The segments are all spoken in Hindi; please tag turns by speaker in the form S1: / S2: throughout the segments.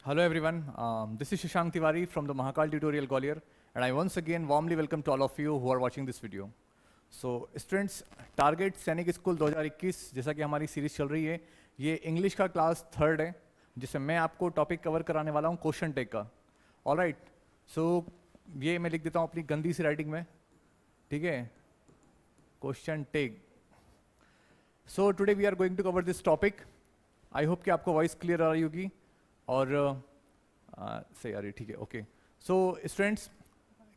S1: Hello everyone, this is Shashank Tiwari from the Mahakal Tutorial Gwalior, and I once again warmly welcome to all of you who are watching this video. So students, target सैनिक स्कूल 2021 जैसा कि हमारी सीरीज चल रही है, ये इंग्लिश का क्लास 3rd है जिसमें मैं आपको टॉपिक कवर कराने वाला हूँ क्वेश्चन टेक का. ऑलराइट, सो ये मैं लिख देता हूँ अपनी गंदी सी राइटिंग में, ठीक है, question tag. So today we are going to cover this topic. I hope कि आपको वॉइस क्लियर आ रही होगी और सही आ रही, ठीक है, okay. So students,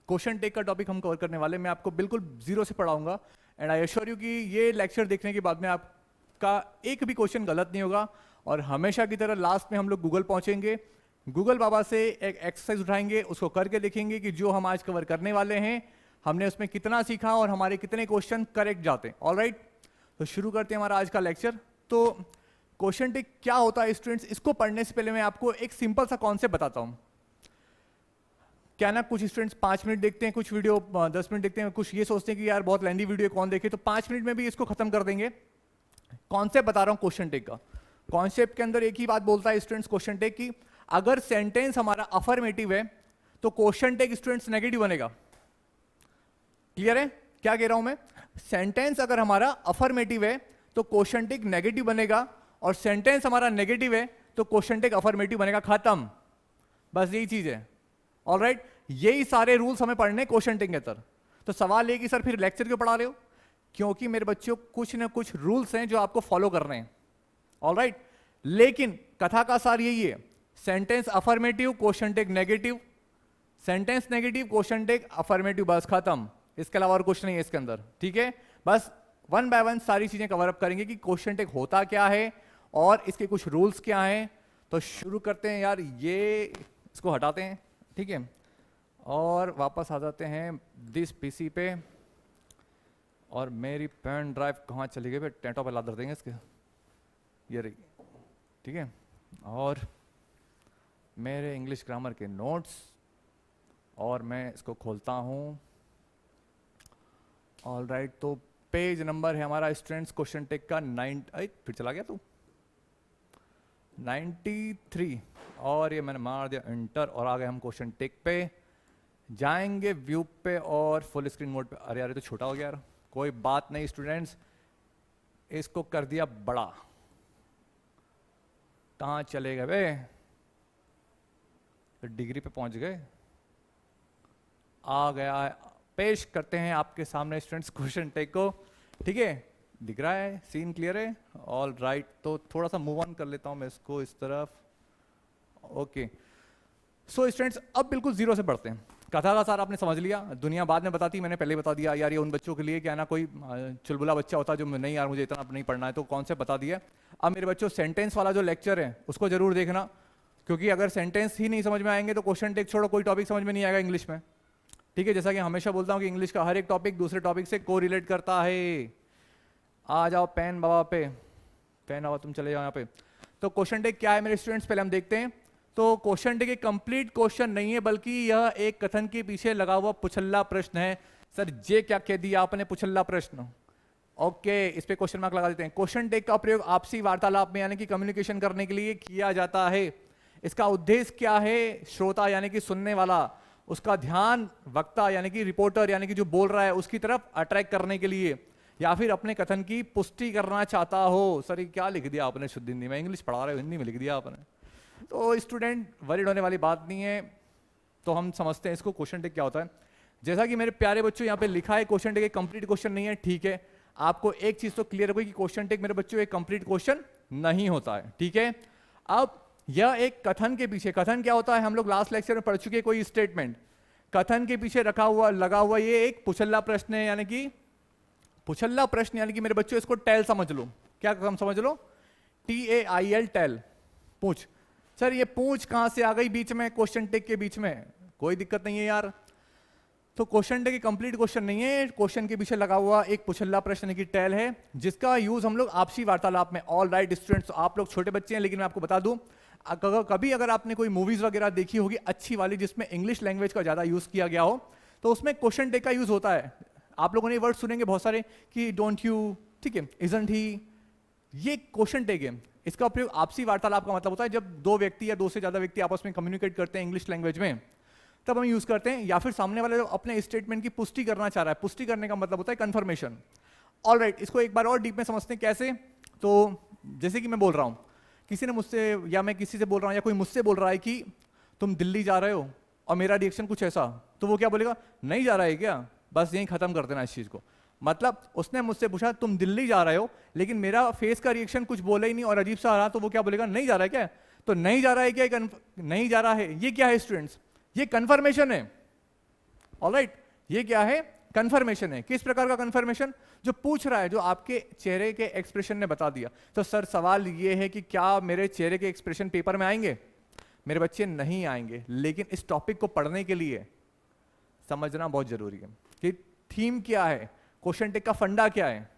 S1: question tag का टॉपिक हम कवर करने वाले. मैं आपको बिल्कुल जीरो से पढ़ाऊंगा एंड आई एश्योर यू कि ये लेक्चर देखने के बाद में आपका एक भी क्वेश्चन गलत नहीं होगा. और हमेशा की तरह लास्ट में हम लोग गूगल पहुंचेंगे, गूगल बाबा से एक एक्सरसाइज उठाएंगे, उसको करके देखेंगे कि जो हम आज कवर करने वाले हैं हमने उसमें कितना सीखा और हमारे कितने क्वेश्चन करेक्ट जाते हैं. ऑलराइट, तो शुरू करते हैं हमारा आज का लेक्चर. तो क्वेश्चन टेक क्या होता है स्टूडेंट्स, इसको पढ़ने से पहले मैं आपको एक सिंपल सा कॉन्सेप्ट बताता हूं. क्या ना, कुछ स्टूडेंट्स 5 मिनट देखते हैं, कुछ वीडियो 10 मिनट देखते हैं, कुछ ये सोचते हैं कि यार बहुत लेंदी वीडियो कौन देखे, तो 5 मिनट में भी इसको खत्म कर देंगे. कॉन्सेप्ट बता रहा हूं क्वेश्चन टेक का. कॉन्सेप्ट के अंदर एक ही बात बोलता है स्टूडेंट्स क्वेश्चन टेक की, अगर सेंटेंस हमारा अफर्मेटिव है तो क्वेश्चन टेक स्टूडेंट्स नेगेटिव बनेगा. क्लियर है क्या कह रहा हूं मैं? सेंटेंस अगर हमारा अफर्मेटिव है तो क्वेश्चन टेक नेगेटिव बनेगा, और सेंटेंस हमारा नेगेटिव है तो क्वेश्चन टेक अफर्मेटिव बनेगा. खत्म, बस यही चीज है. ऑलराइट, यही सारे रूल्स हमें पढ़ने क्वेश्चन टेक के अंदर. तो सवाल ये कि सर फिर लेक्चर क्यों पढ़ा रहे हो? क्योंकि मेरे बच्चों कुछ ना कुछ रूल्स हैं जो आपको फॉलो करने हैं. ऑलराइट, लेकिन कथा का सार यही है, sentence affirmative question tag negative, sentence negative question tag affirmative, बस खत्म. इसके अलावा और कुछ नहीं है इसके अंदर. ठीक है, बस वन बाय वन सारी चीजें कवर अप करेंगे कि क्वेश्चन टेक होता क्या है और इसके कुछ रूल्स क्या हैं. तो शुरू करते हैं यार, ये इसको हटाते हैं, ठीक है, और वापस आ जाते हैं दिस पीसी पे. और मेरी पेन ड्राइव कहाँ चली गई? टेंटो पे ला देंगे इसके, ये रही, ठीक है. और मेरे इंग्लिश ग्रामर के नोट्स, और मैं इसको खोलता हूँ. ऑलराइट, तो पेज नंबर है हमारा स्टूडेंट्स क्वेश्चन टेक का 9, फिर चला गया तू, 93. और ये मैंने मार दिया इंटर और आ गए हम क्वेश्चन टेक पे. जाएंगे व्यू पे और फुल स्क्रीन मोड पे. अरे यार ये तो छोटा हो गया यार, कोई बात नहीं स्टूडेंट्स, इसको कर दिया बड़ा. कहाँ चले गए बे? तो डिग्री पे पहुंच गए. आ गया है, पेश करते हैं आपके सामने स्टूडेंट्स क्वेश्चन टेक को. ठीक है, दिख रहा है, सीन क्लियर है? ऑल राइट, तो थोड़ा सा मूव ऑन कर लेता हूं मैं इसको इस तरफ. ओके, सो स्टूडेंट्स अब बिल्कुल जीरो से बढ़ते हैं. कथा का सार आपने समझ लिया, दुनिया बाद में बताती, मैंने पहले बता दिया. यार ये उन बच्चों के लिए क्या ना, कोई चुलबुला बच्चा होता जो नहीं यार मुझे इतना नहीं पढ़ना है, तो कौन से बता दिया. अब मेरे बच्चों सेंटेंस वाला जो लेक्चर है उसको जरूर देखना, क्योंकि अगर सेंटेंस ही नहीं समझ में आएंगे तो क्वेश्चन टेक छोड़ो कोई टॉपिक समझ में नहीं आएगा इंग्लिश में. ठीक है, जैसा कि हमेशा बोलता हूँ कि इंग्लिश का हर एक टॉपिक दूसरे टॉपिक से को रिलेट करता है. आ जाओ पेन बाबा पे, पेन बाबा तुम चले जाओ यहाँ पे. तो क्वेश्चन टेक क्या है मेरे स्टूडेंट्स, पहले हम देखते हैं. तो क्वेश्चन टेक एक कंप्लीट क्वेश्चन नहीं है, बल्कि यह एक कथन के पीछे लगा हुआ पुछल्ला प्रश्न है. सर ये क्या कह दिया आपने, पुछल्ला प्रश्न? ओके, इस पे क्वेश्चन मार्क लगा देते हैं. क्वेश्चन टेक का प्रयोग आपसी वार्तालाप में यानी कि कम्युनिकेशन करने के लिए किया जाता है. इसका उद्देश्य क्या है? श्रोता यानी कि सुनने वाला, उसका ध्यान वक्ता यानी कि रिपोर्टर यानी कि जो बोल रहा है उसकी तरफ अट्रैक्ट करने के लिए, या फिर अपने कथन की पुष्टि करना चाहता हो. सर ये क्या लिख दिया आपने शुद्ध हिंदी में? इंग्लिश पढ़ा रहे हो, हिंदी में लिख दिया आपने. तो स्टूडेंट वरीड होने वाली बात नहीं है. तो हम समझते हैं इसको, क्वेश्चन टेक क्या होता है. जैसा कि मेरे प्यारे बच्चों यहाँ पे लिखा है, क्वेश्चन टेक एक कंप्लीट क्वेश्चन नहीं है. ठीक है, आपको एक चीज तो क्लियर होगी कि क्वेश्चन टेक मेरे बच्चों एक कंप्लीट क्वेश्चन नहीं होता है. ठीक है, अब यह एक कथन के पीछे, कथन क्या होता है हम लोग लास्ट लेक्चर में पढ़ चुके हैं. कोई स्टेटमेंट कथन के पीछे रखा हुआ लगा हुआ ये एक पुछल्ला प्रश्न है, यानी कि पुछल्ला प्रश्न, यानी कि मेरे बच्चों इसको टेल समझ लो. क्या हम समझ लो? TAIL, टेल, पूछ. सर ये पूछ कहां से आ गई बीच में, क्वेश्चन टेक के बीच में? कोई दिक्कत नहीं है यार. तो क्वेश्चन टेक कंप्लीट क्वेश्चन नहीं है, क्वेश्चन के पीछे लगा हुआ एक पुछल्ला प्रश्न की टेल है, जिसका यूज हम लोग आपसी वार्तालाप में. ऑल राइट स्टूडेंट्स, आप लोग छोटे बच्चे हैं लेकिन मैं आपको बता दूं, कभी अगर आपने कोई मूवीज वगैरह देखी होगी अच्छी वाली जिसमें इंग्लिश लैंग्वेज का ज्यादा यूज किया गया हो, तो उसमें क्वेश्चन टेक का यूज होता है. आप लोगों ने वर्ड सुनेंगे बहुत सारे कि डोंट यू, ठीक है, इजंट ही, ये क्वेश्चन टेक है. इसका प्रयोग आपसी वार्तालाप का मतलब होता है जब दो व्यक्ति या दो से ज्यादा व्यक्ति आपस में कम्युनिकेट करते हैं इंग्लिश लैंग्वेज में, तब हम यूज करते हैं। या फिर सामने वाले जो अपने स्टेटमेंट की पुष्टि करना चाह रहा है, पुष्टि करने का मतलब होता है कन्फर्मेशन। ऑलराइट, इसको एक बार और डीप में समझते हैं कैसे। तो जैसे कि मैं बोल रहा हूं, किसी ने मुझसे या मैं किसी से बोल रहा हूं या कोई मुझसे बोल रहा है कि तुम दिल्ली जा रहे हो, और मेरा रिएक्शन कुछ ऐसा, तो वो क्या बोलेगा, नहीं जा रहा है क्या, बस यहीं खत्म कर देना इस चीज को। मतलब उसने मुझसे पूछा तुम दिल्ली जा रहे हो, लेकिन मेरा फेस का रिएक्शन कुछ बोला ही नहीं और अजीब सा रहा, तो वो क्या बोलेगा, नहीं जा रहा है क्या। तो नहीं जा रहा है क्या, नहीं जा रहा है, ये क्या है स्टूडेंट्स, ये कंफर्मेशन है। ऑलराइट, ये क्या है, कंफर्मेशन है। किस प्रकार का कंफर्मेशन, जो पूछ रहा है, जो आपके चेहरे के एक्सप्रेशन ने बता दिया। तो सर सवाल ये है कि क्या मेरे चेहरे के एक्सप्रेशन पेपर में आएंगे, मेरे बच्चे नहीं आएंगे। लेकिन इस टॉपिक को पढ़ने के लिए समझना बहुत जरूरी है कि थीम क्या है, क्वेश्चन टेक का फंडा क्या है।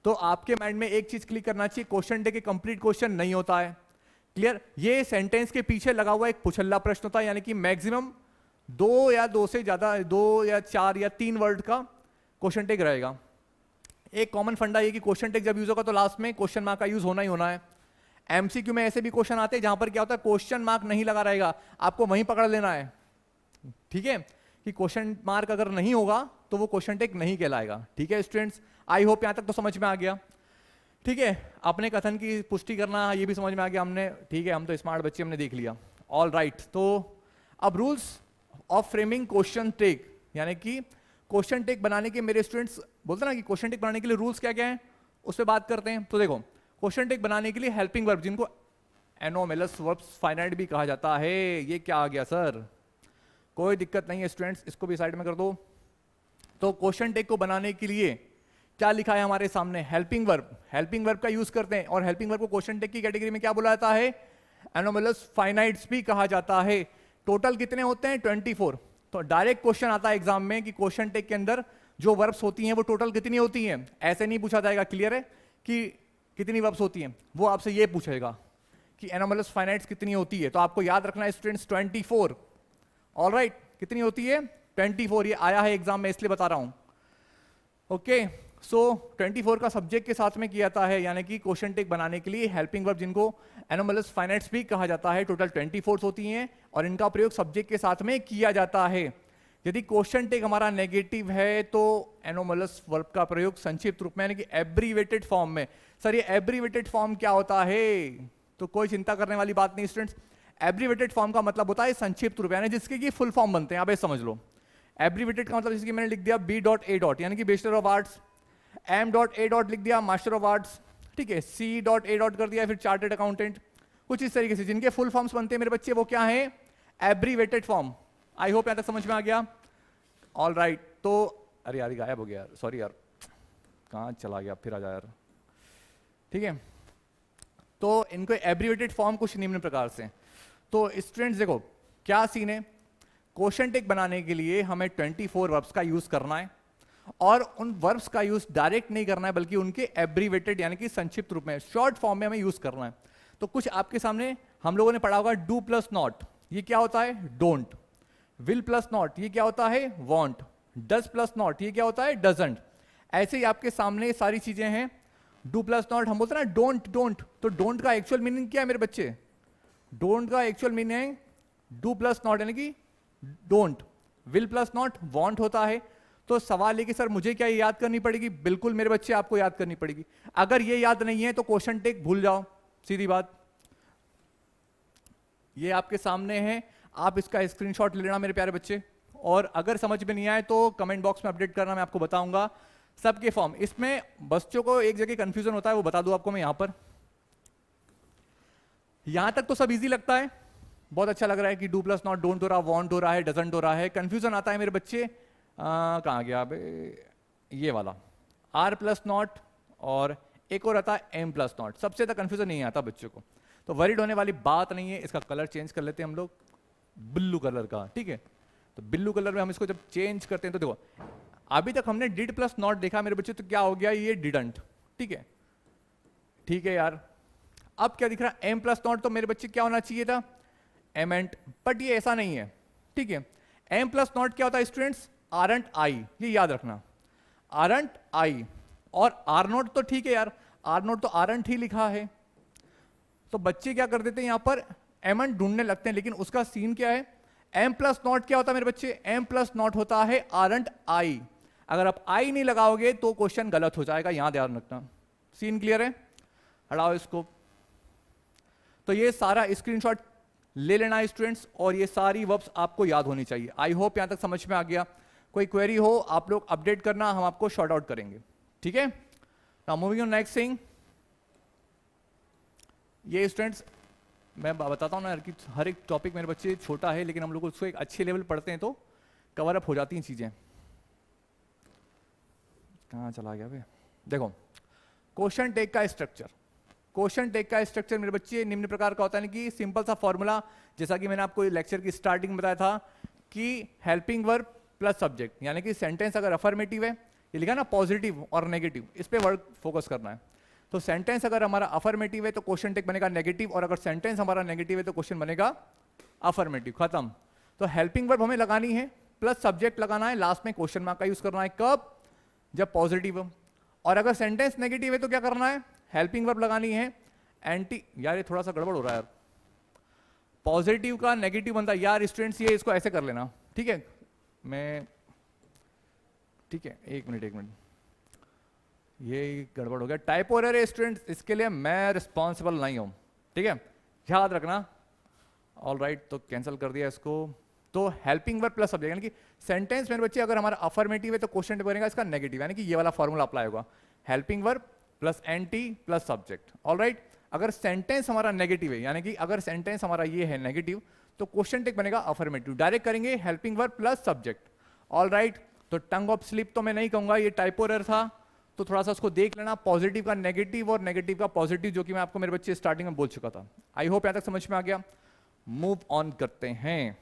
S1: तो आपके माइंड में एक चीज क्लिक करना चाहिए, क्वेश्चन टेक कंप्लीट क्वेश्चन नहीं होता है। क्लियर, ये सेंटेंस के पीछे लगा हुआ एक पुछल्ला प्रश्न होता है, यानी कि मैक्सिमम 2 या 2 से ज्यादा, 2 या 4 या 3 वर्ड का क्वेश्चन टेक रहेगा। एक कॉमन फंडा ये कि क्वेश्चन टेक जब यूज होगा तो लास्ट में क्वेश्चन मार्क का यूज होना ही होना है। एमसीक्यू में ऐसे भी क्वेश्चन आते हैं जहां पर क्या होता है, क्वेश्चन मार्क नहीं लगा रहेगा, आपको वहीं पकड़ लेना है। ठीक है, कि क्वेश्चन मार्क अगर नहीं होगा तो वो क्वेश्चन टेक नहीं कहलाएगा। ठीक है स्टूडेंट्स, आई होप यहां तक तो समझ में आ गया। ठीक है, अपने कथन की पुष्टि करना ये भी समझ में आ गया हमने। ठीक है, हम तो स्मार्ट बच्चे, हमने देख लिया। ऑल राइट, तो अब rules of framing question tag, यानी कि क्वेश्चन टेक बनाने के, मेरे स्टूडेंट्स बोलते ना कि क्वेश्चन टेक बनाने के लिए रूल्स क्या क्या है, उस पर बात करते हैं। तो देखो, क्वेश्चन टेक बनाने के लिए हेल्पिंग वर्ब, जिनको एनोमलस वर्ब्स फाइनाइट भी कहा जाता है, ये क्या आ गया सर, कोई दिक्कत नहीं है स्टूडेंट्स, इसको भी साइड में कर दो। तो क्वेश्चन टेक को बनाने के लिए क्या लिखा है हमारे सामने, हेल्पिंग वर्ब। हेल्पिंग वर्ब का यूज करते हैं, और हेल्पिंग वर्ब को क्वेश्चन टेक की कैटेगरी में क्या बोला जाता है, एनोमलस फाइनाइट्स भी कहा जाता है। टोटल कितने होते हैं, 24। तो डायरेक्ट क्वेश्चन आता है एग्जाम में कि क्वेश्चन टेक के अंदर जो वर्ब्स होती हैं वो टोटल कितनी होती हैं। ऐसे नहीं पूछा जाएगा, क्लियर है, कि कितनी वर्ब्स होती हैं, वो आपसे ये पूछेगा कि एनोमलस फाइनाइट्स कितनी होती है। तो आपको याद रखना है स्टूडेंट्स 24। ऑलराइट, कितनी होती है, 24। ये आया है एग्जाम में इसलिए बता रहा हूं। ओके, सो 24 का सब्जेक्ट के साथ में किया जाता है, यानी कि क्वेश्चन टेक बनाने के लिए हेल्पिंग वर्ब, जिनको एनोमलस फाइनाइट्स भी कहा जाता है, टोटल 24 होती हैं, और इनका प्रयोग सब्जेक्ट के साथ में किया जाता है। यदि क्वेश्चन टेक हमारा नेगेटिव है तो एनोमलस वर्ब का प्रयोग संक्षिप्त रूप में, यानी कि एब्रीवेटेड फॉर्म में। सर ये एब्रीवेटेड फॉर्म क्या होता है, तो कोई चिंता करने वाली बात नहीं स्टूडेंट्स। एब्रीवेटेड फॉर्म का मतलब होता है संक्षिप्त रूप, यानी जिसके की फुल फॉर्म बनते हैं। अब ये समझ लो, एब्रीवेटेड का मतलब जैसे कि मैंने लिख दिया B.A. यानी कि बैचलर ऑफ आर्ट्स, M.A. लिख दिया मास्टर ऑफ आर्ट्स, ठीक है, C.A. कर दिया फिर चार्टर्ड अकाउंटेंट। कुछ इस तरीके से जिनके फुल फॉर्म्स बनते हैं मेरे बच्चे, वो क्या है, एब्रीवेटेड फॉर्म। आई होप यहां तक समझ में आ गया। ऑल राइट, तो अरे यार गायब हो गया यार, सॉरी यार, कहाँ चला गया, फिर आ जा यार। ठीक है, तो इनको एब्रीवेटेड फॉर्म कुछ निम्न प्रकार से। तो स्टूडेंट्स देखो क्या सीन है, क्वेश्चन टेक बनाने के लिए हमें 24 वर्ब्स का यूज करना है, और उन वर्ब्स का यूज डायरेक्ट नहीं करना है, बल्कि उनके एब्रीवेटेड यानी कि संक्षिप्त रूप में, शॉर्ट फॉर्म में हमें यूज करना है। तो कुछ आपके सामने हम लोगों ने पढ़ा होगा, डू प्लस नॉट, ये क्या होता है, डोंट। विल प्लस नॉट, ये क्या होता है, वॉन्ट। डज प्लस नॉट, ये क्या होता है, डजंट। ऐसे ही आपके सामने सारी चीजें हैं। डू प्लस नॉट, हम बोलते हैं ना डोंट डोंट, तो डोंट का एक्चुअल मीनिंग क्या है मेरे बच्चे, डोंट का एक्चुअल मीनिंग है डू प्लस नॉट, यानी कि don't. Will plus not want होता है। तो सवाल है कि सर मुझे क्या ये याद करनी पड़ेगी, बिल्कुल मेरे बच्चे आपको याद करनी पड़ेगी। अगर ये याद नहीं है तो क्वेश्चन टेक भूल जाओ, सीधी बात। ये आपके सामने है, आप इसका स्क्रीनशॉट ले लेना मेरे प्यारे बच्चे, और अगर समझ में नहीं आए तो कमेंट बॉक्स में अपडेट करना, मैं आपको बताऊंगा सबके फॉर्म। इसमें बच्चों को एक जगह कंफ्यूजन होता है, वो बता दूं आपको मैं यहां पर। यहां तक तो सब इजी लगता है, बहुत अच्छा लग रहा है कि डू प्लस नॉट डोंट हो रहा, वॉन्ट हो रहा है, डजंट हो रहा है। कंफ्यूजन आता है मेरे बच्चे, कहां गया अबे, ये वाला आर प्लस नॉट, और एक और आता है एम प्लस नॉट। सबसे ज्यादा कंफ्यूजन नहीं आता बच्चों को, तो वरीड होने वाली बात नहीं है। इसका कलर चेंज कर लेते हैं हम लोग, ब्लू कलर का, ठीक है। तो ब्लू कलर में हम इसको जब चेंज करते हैं तो देखो, अभी तक हमने डिड प्लस नॉट देखा मेरे बच्चे, तो क्या हो गया, ये डिडंट, ठीक है, ठीक है यार। अब क्या दिख रहा है, एम प्लस नॉट, तो मेरे बच्चे क्या होना चाहिए था, एमेंट, बट ये ऐसा नहीं है, ठीक है। एम प्लस नॉट क्या होता है स्टूडेंट्स, आरंट आई, ये याद रखना, आरंट आई। और आर नोट तो ठीक है यार, आर नोट तो आरंट ही लिखा है, तो बच्चे क्या कर देते हैं यहाँ पर एम ढूंढने लगते हैं, लेकिन उसका सीन क्या है, एम प्लस नॉट क्या होता है मेरे बच्चे, एम प्लस नॉट होता है आरंट आई। अगर आप आई नहीं लगाओगे तो क्वेश्चन गलत हो जाएगा, यहां ध्यान रखना। सीन क्लियर है, हटाओ इसको। तो ये सारा स्क्रीनशॉट ले लेना है स्टूडेंट्स, और ये सारी वर्ब्स आपको याद होनी चाहिए। आई होप यहां तक समझ में आ गया। कोई क्वेरी हो आप लोग अपडेट करना, हम आपको शॉर्ट आउट करेंगे, ठीक है। Now moving on next thing. ये स्टूडेंट्स मैं बताता हूँ ना कि हर एक टॉपिक मेरे बच्चे छोटा है, लेकिन हम लोग उसको एक अच्छे लेवल पढ़ते हैं तो कवर अप हो जाती हैं चीजें। कहाँ चला गया भाई, देखो क्वेश्चन टेक का स्ट्रक्चर। क्वेश्चन टेक का स्ट्रक्चर मेरे बच्चे निम्न प्रकार का होता है कि सिंपल सा फॉर्मूला, जैसा कि मैंने आपको लेक्चर की स्टार्टिंग में बताया था कि हेल्पिंग वर्ब प्लस सब्जेक्ट, यानी कि सेंटेंस अगर अफर्मेटिव है, ये लिखा ना पॉजिटिव और नेगेटिव, इस पे वर्ड फोकस करना है। तो सेंटेंस अगर हमारा अफर्मेटिव है तो क्वेश्चन टेक बनेगा नेगेटिव, और अगर सेंटेंस हमारा नेगेटिव है तो क्वेश्चन बनेगा अफर्मेटिव, खत्म। तो हेल्पिंग वर्ब हमें लगानी है, प्लस सब्जेक्ट लगाना है, लास्ट में क्वेश्चन मार्क का यूज करना है, कब, जब पॉजिटिव हो। और अगर सेंटेंस नेगेटिव है तो क्या करना है, हेल्पिंग वर्ब लगानी है एंटी, यार ये थोड़ा सा गड़बड़ हो रहा है यार, पॉजिटिव का नेगेटिव बनता है यार स्टूडेंट्स, ये इसको ऐसे कर लेना, ठीक है। मैं ठीक है, एक मिनट, ये गड़बड़ हो गया, टाइपो एरर है स्टूडेंट्स, इसके लिए मैं रिस्पॉन्सिबल नहीं हूं, ठीक है, याद रखना। ऑल राइट, तो कैंसिल कर दिया इसको। तो हेल्पिंग वर्ब प्लस सब्जेक्ट, यानी कि सेंटेंस मेरे बच्चे अगर हमारा अफर्मेटिव है तो क्वेश्चन बनेगा इसका नेगेटिव, यानी कि ये वाला फॉर्मूला अप्लाई होगा, helping verb plus anti plus subject. All right, अगर सेंटेंस हमारा नेगेटिव है, यानी कि अगर सेंटेंस हमारा ये है नेगेटिव, तो क्वेश्चन टेक बनेगा अफर्मेटिव, डायरेक्ट करेंगे helping verb plus subject. All right, तो टंग ऑफ स्लिप तो मैं नहीं कहूंगा, ये टाइपो एरर था, तो थोड़ा सा उसको देख लेना, पॉजिटिव का नेगेटिव और नेगेटिव का पॉजिटिव, जो कि मैं आपको मेरे बच्चे स्टार्टिंग में बोल चुका था। आई होप यहां तक समझ में आ गया। मूव ऑन करते हैं।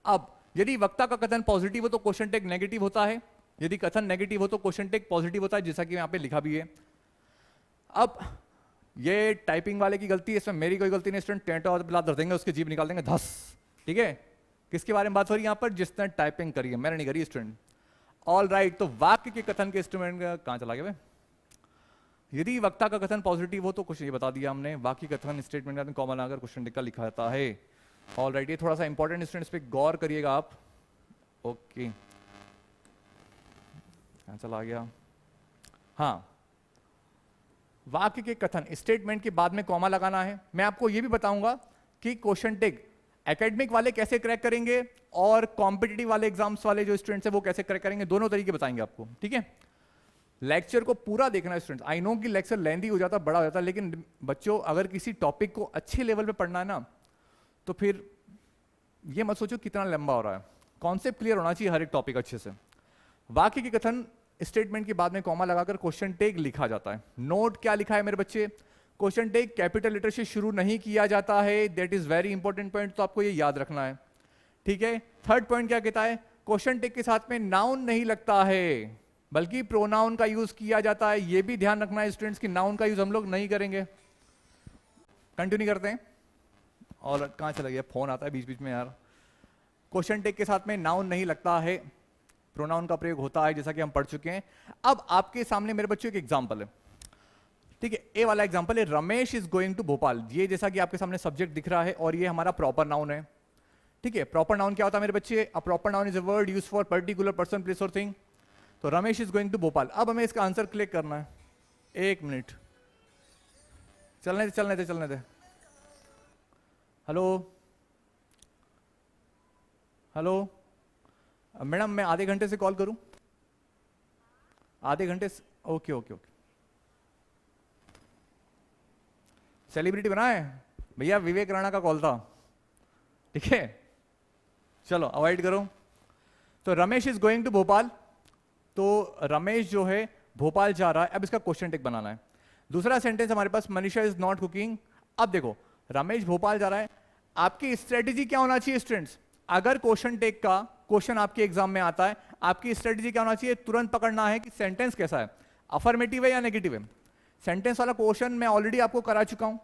S1: अब यदि वक्ता का कथन पॉजिटिव हो तो क्वेश्चन टेक नेगेटिव होता है, यदि कथन नेगेटिव हो तो क्वेश्चन टेक पॉजिटिव होता है, जैसा कि यहां पे लिखा भी है। अब ये टाइपिंग वाले की गलती है, इसमें मेरी कोई गलती नहीं, स्टूडेंट टेंट और बिला धर देंगे, उसकी जीभ निकाल देंगे धस, ठीक है। किसके बारे में बात हो रही है यहां पर, जिसने टाइपिंग करी है, मैंने नहीं करी स्टूडेंट। ऑल राइट, तो वाक्य के कथन के इंस्ट्रूमेंट कहां चला गया भाई, यदि वक्ता का कथन पॉजिटिव हो तो कुछ ये बता दिया हमने, वाक्य कथन स्टेटमेंट में कॉमन आकर क्वेश्चन टिक का लिखा जाता है। ऑल राइट, ये थोड़ा सा इंपॉर्टेंट स्टूडेंट्स पे गौर करिएगा आप। ओके, कहां चला गया, हाँ, वाक्य के कथन स्टेटमेंट के बाद में कॉमा लगाना है। मैं आपको ये भी बताऊंगा कि क्वेश्चन टिक एकेडमिक वाले कैसे क्रैक करेंगे और कॉम्पिटिटिव वाले एग्जाम्स वाले जो स्टूडेंट्स हैं वो कैसे क्रैक करेंगे, दोनों तरीके बताएंगे आपको, ठीक है। लेक्चर को पूरा देखना स्टूडेंट्स। आई नो कि लेक्चर लेंथी हो जाता, बड़ा हो जाता, लेकिन बच्चों अगर किसी टॉपिक को अच्छे लेवल पे पढ़ना है ना, तो फिर ये मत सोचो कितना लंबा हो रहा है, कॉन्सेप्ट क्लियर होना चाहिए हर एक टॉपिक अच्छे से। वाक्य के कथन स्टेटमेंट के बाद में कॉमा लगाकर क्वेश्चन टेक लिखा जाता है। नोट क्या लिखा है मेरे बच्चे, क्वेश्चन टेक कैपिटल लेटर से शुरू नहीं किया जाता है, that is very important point, तो आपको ये याद रखना है, ठीक है। थर्ड पॉइंट क्या कहता है, क्वेश्चन टेक के साथ में नाउन नहीं लगता है, बल्कि प्रोनाउन का यूज किया जाता है। ये भी ध्यान रखना है स्टूडेंट्स कि नाउन का यूज हम लोग नहीं करेंगे। कंटिन्यू करते हैं। और कहां चला गया, फोन आता है बीच बीच में यार। क्वेश्चन टेक के साथ में नाउन नहीं लगता है, प्रोनाउन का प्रयोग होता है, जैसा कि हम पढ़ चुके हैं। अब आपके सामने मेरे बच्चों एक एग्जांपल है, ठीक है। ए वाला एग्जांपल है, Ramesh is going to Bhopal. ये जैसा कि आपके सामने सब्जेक्ट दिख रहा है और ये हमारा प्रॉपर नाउन है, ठीक है। प्रॉपर नाउन क्या होता है मेरे बच्चे, a proper noun is a word used for particular person, place और थिंग। तो Ramesh is going to Bhopal. अब हमें इसका आंसर क्लिक करना है, एक मिनट, चलने दे। हेलो मैडम, मैं आधे घंटे से कॉल करूं, आधे घंटे से, ओके। सेलिब्रिटी बना है भैया, विवेक राणा का कॉल था, ठीक है, चलो अवॉइड करो। तो Ramesh is going to Bhopal, तो रमेश जो है भोपाल जा रहा है। अब इसका क्वेश्चन टेक बनाना है। दूसरा सेंटेंस हमारे पास, मनीषा इज नॉट कुकिंग। अब देखो रमेश भोपाल जा रहा है, आपकी स्ट्रेटेजी क्या होना चाहिए स्टूडेंट्स, अगर क्वेश्चन टेक का क्वेश्चन आपके एग्जाम में आता है, आपकी स्ट्रेटेजी क्या होना चाहिए, तुरंत पकड़ना है कि सेंटेंस कैसा है, अफर्मेटिव है या नेगेटिव है। सेंटेंस वाला क्वेश्चन मैं ऑलरेडी आपको करा चुका हूं,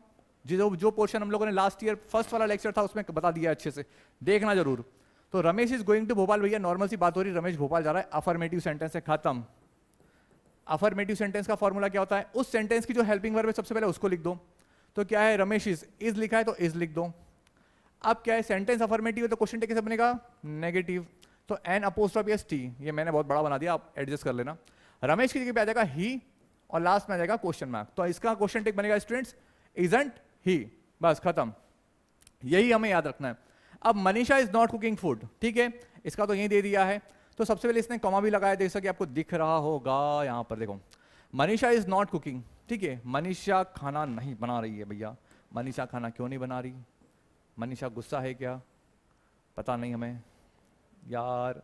S1: जो पोर्शन हम लोगों ने लास्ट ईयर फर्स्ट वाला लेक्चर था उसमें बता दिया, अच्छे से देखना जरूर। तो Ramesh is going to Bhopal, भैया नॉर्मल सी बात हो रही, रमेश भोपाल जा रहा है, अफर्मेटिव सेंटेंस है, खत्म। अफर्मेटिव सेंटेंस का फॉर्मूला क्या होता है, उस सेंटेंस की जो हेल्पिंग वर्ब है सबसे पहले उसको लिख दो। तो क्या है, रमेश इज लिखा है तो इज लिख दो। अब क्या है, सेंटेंस अफर्मेटिव है तो क्वेश्चन टेक कैसे बनेगा, नेगेटिव। तो एन अपोस्ट्रोफी एस टी, ये मैंने बहुत बड़ा बना दिया, आप एडजस्ट कर लेना। रमेश की जगह पे आ जाएगा ही और लास्ट में आ जाएगा क्वेश्चन मार्क। तो इसका क्वेश्चन टेक बनेगा स्टूडेंट्स इजंट ही, बस खत्म। यही हमें याद रखना है। अब Manisha is not cooking food, ठीक है, इसका तो यही दे दिया है। तो सबसे पहले इसने कॉमा भी लगाया, जैसा कि आपको दिख रहा होगा यहां पर, देखो मनीषा इज नॉट कुकिंग, ठीक है, मनीषा खाना नहीं बना रही है। भैया मनीषा खाना क्यों नहीं बना रही, मनीषा गुस्सा है क्या, पता नहीं हमें यार,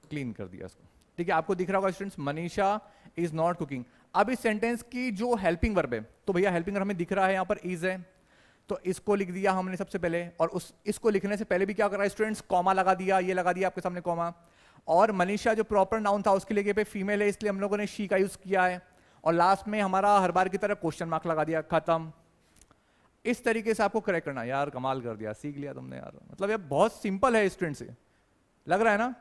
S1: क्लीन कर दिया इसको, ठीक है। आपको दिख रहा होगा students, Manisha is not cooking. अब इस सेंटेंस की जो हेल्पिंग वर्ब है, तो भैया हेल्पिंग वर्ब हमें दिख रहा है यहां पर इज है, तो इसको लिख दिया हमने सबसे पहले। और इसको लिखने से पहले भी क्या कर रहा है स्टूडेंट्स, कॉमा लगा दिया, ये लगा दिया आपके सामने कॉमा। और मनीषा जो प्रॉपर नाउन था उसके लिए पे फीमेल है, इसलिए हम लोगों ने शी का यूज किया है। और लास्ट में हमारा हर बार की तरह क्वेश्चन मार्क लगा दिया, खत्म। इस तरीके से आपको करेक्ट करना। यार कमाल कर दिया, सीख लिया तुमने यार, मतलब ये बहुत सिंपल है स्टूडेंट से, लग रहा है ना,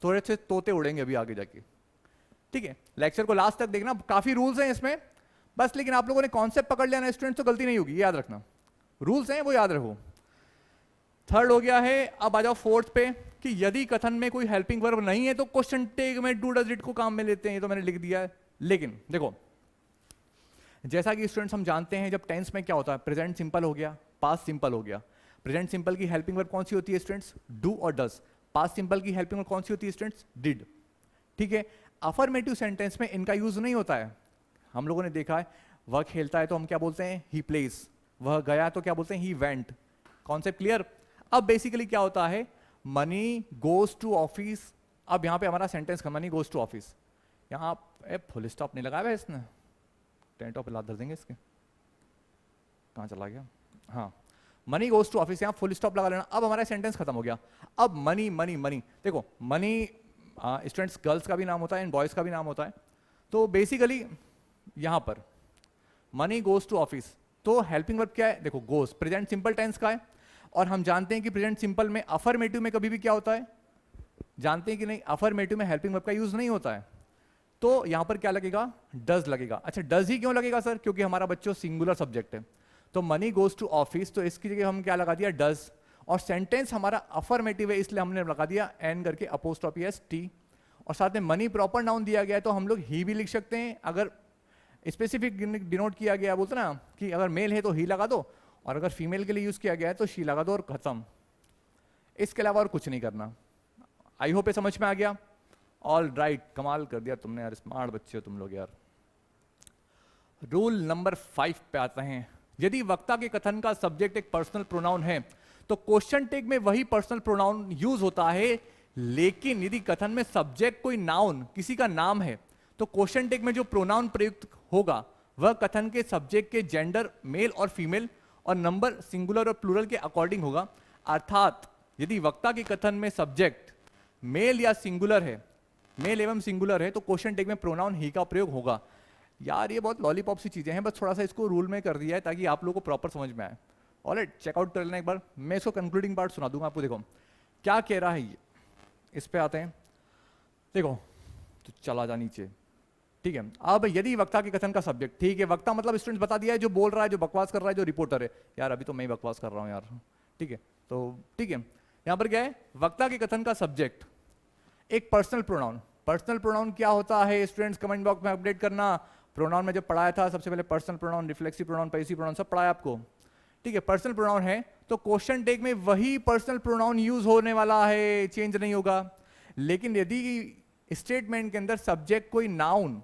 S1: थोड़े से तोते उड़ेंगे अभी आगे जाके, ठीक है। लेक्चर को लास्ट तक देखना, काफी रूल्स हैं इसमें बस, लेकिन आप लोगों ने कॉन्सेप्ट पकड़ लिया ना स्टूडेंट, तो गलती नहीं होगी, याद रखना। रूल्स हैं वो याद रखो। थर्ड हो गया है। अब आ जाओ फोर्थ पे, कि यदि कथन में कोई हेल्पिंग वर्ब नहीं है तो क्वेश्चन टेक में डू डज इट को काम में लेते हैं, ये तो मैंने लिख दिया है। लेकिन देखो, जैसा कि स्टूडेंट्स हम जानते हैं, जब टेंस में क्या होता है, प्रेजेंट सिंपल हो गया, पास्ट सिंपल हो गया। प्रेजेंट सिंपल की हेल्पिंग वर्ब कौन सी होती है स्टूडेंट्स, डू और डज। पास्ट सिंपल की हेल्पिंग वर्ब कौन सी होती है स्टूडेंट्स, डिड, ठीक है। अफर्मेटिव सेंटेंस में इनका यूज नहीं होता है। हम लोगों ने देखा है, वह खेलता है तो हम क्या बोलते हैं, ही प्लेज। वह गया तो क्या बोलते हैं, ही वेंट। Concept clear. अब बेसिकली क्या होता है, मनी गोज टू ऑफिस। अब यहां पे हमारा सेंटेंस का मनी गोज टू ऑफिस, यहां फुल स्टॉप नहीं लगाया है इसने, टेंटो पे लात धर देंगे इसके, कहां चला गया, हाँ, मनी गोज टू ऑफिस, यहां फुल स्टॉप लगा लेना। अब हमारा सेंटेंस खत्म हो गया। अब मनी मनी मनी, देखो मनी स्टूडेंट्स गर्ल्स का भी नाम होता है एंड बॉयज का भी नाम होता है। तो बेसिकली यहां पर मनी गोज टू ऑफिस, तो हेल्पिंग वर्ब क्या है, देखो गोज प्रेजेंट सिंपल टेंस का है। और हम जानते हैं कि प्रेजेंट सिंपल में अफर्मेटिव में कभी भी क्या होता है, जानते हैं कि नहीं, अफर्मेटिव में हेल्पिंग वर्ब का यूज नहीं होता है। तो यहां पर क्या लगेगा, डज लगेगा। अच्छा डज ही क्यों लगेगा सर, क्योंकि हमारा बच्चों सिंगुलर सब्जेक्ट है। तो मनी गोज टू ऑफिस, तो इसकी जगह हम क्या लगा दिया, डज। और सेंटेंस हमारा अफर्मेटिव है, इसलिए हमने लगा दिया एन करके अपोस्ट्रोफी एस टी। और साथ में मनी प्रॉपर नाउन दिया गया है, तो हम लोग ही भी लिख सकते हैं। अगर स्पेसिफिक डिनोट किया गया, बोलते ना कि अगर मेल है तो ही लगा दो, और अगर फीमेल के लिए यूज किया गया है तो शी लगा दो और खत्म। इसके अलावा और कुछ नहीं करना। आई होप ये समझ में आ गया। ऑल राइट, कमाल कर दिया तुमने यार, स्मार्ट बच्चे हो तुम लोग यार। रूल नंबर 5 पे आते हैं। यदि वक्ता के कथन का सब्जेक्ट एक पर्सनल प्रोनाउन है तो क्वेश्चन टेक में वही पर्सनल प्रोनाउन यूज होता है। लेकिन यदि कथन में सब्जेक्ट कोई नाउन, किसी का नाम है, तो क्वेश्चन टेक में जो प्रोनाउन प्रयुक्त होगा वह कथन के सब्जेक्ट के जेंडर मेल और फीमेल और नंबर सिंगुलर और प्लूरल के अकॉर्डिंग होगा। अर्थात यदि वक्ता के कथन में सब्जेक्ट मेल या सिंगुलर है, मेल एवं सिंगुलर है, तो क्वेश्चन टेक में प्रोनाउन ही का प्रयोग होगा। यार ये बहुत लॉलीपॉप सी चीजें हैं, बस थोड़ा सा इसको रूल में कर दिया है ताकि आप लोगों को प्रॉपर समझ में आए। ऑलराइट, चेकआउट कर लेना एक बार, मैं इसको कंक्लूडिंग पार्ट सुना दूंगा आपको। देखो क्या कह रहा है ये, इस पे आते हैं। देखो तो चला जा नीचे, ठीक है। अब यदि वक्ता के कथन का सब्जेक्ट, ठीक है, वक्ता मतलब स्टूडेंट बता दिया है, जो बोल रहा है, जो बकवास कर रहा है, जो रिपोर्टर है। यार अभी तो मैं ही बकवास कर रहा हूं यार, ठीक है। तो ठीक है, यहां पर क्या है, वक्ता के कथन का सब्जेक्ट एक पर्सनल प्रोनाउन। पर्सनल प्रोनाउन क्या होता है स्टूडेंट्स, कमेंट बॉक्स में अपडेट करना। प्रोनाउन में जब पढ़ाया था सबसे पहले personal pronoun, reflexive pronoun, passive pronoun सब पढ़ाया आपको, ठीक है। पर्सनल प्रोनाउन है तो क्वेश्चन टेक में वही पर्सनल प्रोनाउन यूज होने वाला है, चेंज नहीं होगा। लेकिन यदि स्टेटमेंट के अंदर सब्जेक्ट कोई नाउन,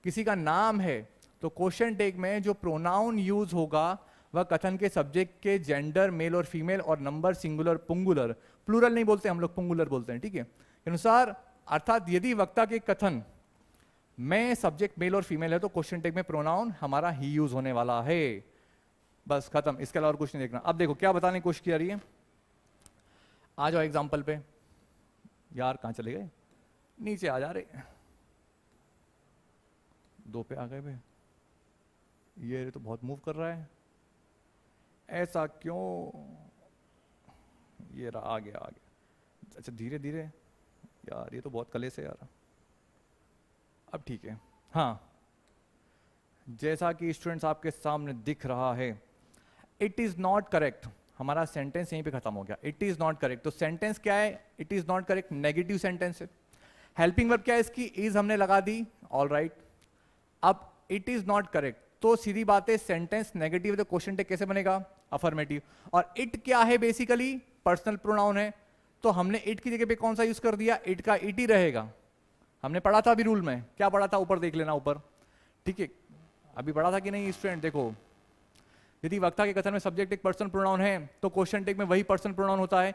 S1: किसी का नाम है, तो क्वेश्चन टेक में जो प्रोनाउन यूज होगा वह कथन के सब्जेक्ट के जेंडर मेल और फीमेल और नंबर सिंगुलर पुंगुलर, प्लूरल नहीं बोलते हम लोग, पुंगुलर बोलते हैं, ठीक है, के अनुसार। अर्थात यदि वक्ता के कथन में सब्जेक्ट मेल और फीमेल है तो क्वेश्चन टेक में प्रोनाउन हमारा ही यूज होने वाला है, बस खत्म। इसके अलावा कुछ नहीं देखना। अब देखो क्या बताने की कोशिश की जा रही है, आ जाओ एग्जाम्पल पे। यार कहां चले गए, नीचे आ जा रहे, 2 पे आ गए भाई, ये तो बहुत मूव कर रहा है, ऐसा क्यों, ये रहा, आ गया। अच्छा धीरे धीरे, यार ये तो बहुत कले से यार। अब ठीक है, हाँ जैसा कि स्टूडेंट्स आपके सामने दिख रहा है, इट इज नॉट करेक्ट। हमारा सेंटेंस यहीं पे खत्म हो गया, इट इज नॉट करेक्ट। तो सेंटेंस क्या है? It is not correct, negative sentence है। हेल्पिंग वर्ब क्या है इसकी? इज हमने लगा दी, ऑल राइट। अब इट इज नॉट करेक्ट, तो सीधी बात है सेंटेंस नेगेटिव है तो क्वेश्चन टेक कैसे बनेगा? अफर्मेटिव। और इट क्या है? बेसिकली पर्सनल प्रोनाउन है, तो हमने इट की जगह पे कौन सा यूज कर दिया? इट का इट ही रहेगा। हमने पढ़ा था अभी रूल में, क्या पढ़ा था? ऊपर देख लेना ऊपर, ठीक है। अभी पढ़ा था कि नहीं स्टूडेंट? देखो, यदि वक्ता के कथन में सब्जेक्ट एक पर्सनल प्रोनाउन है तो क्वेश्चन टेक में वही पर्सनल प्रोनाउन होता है।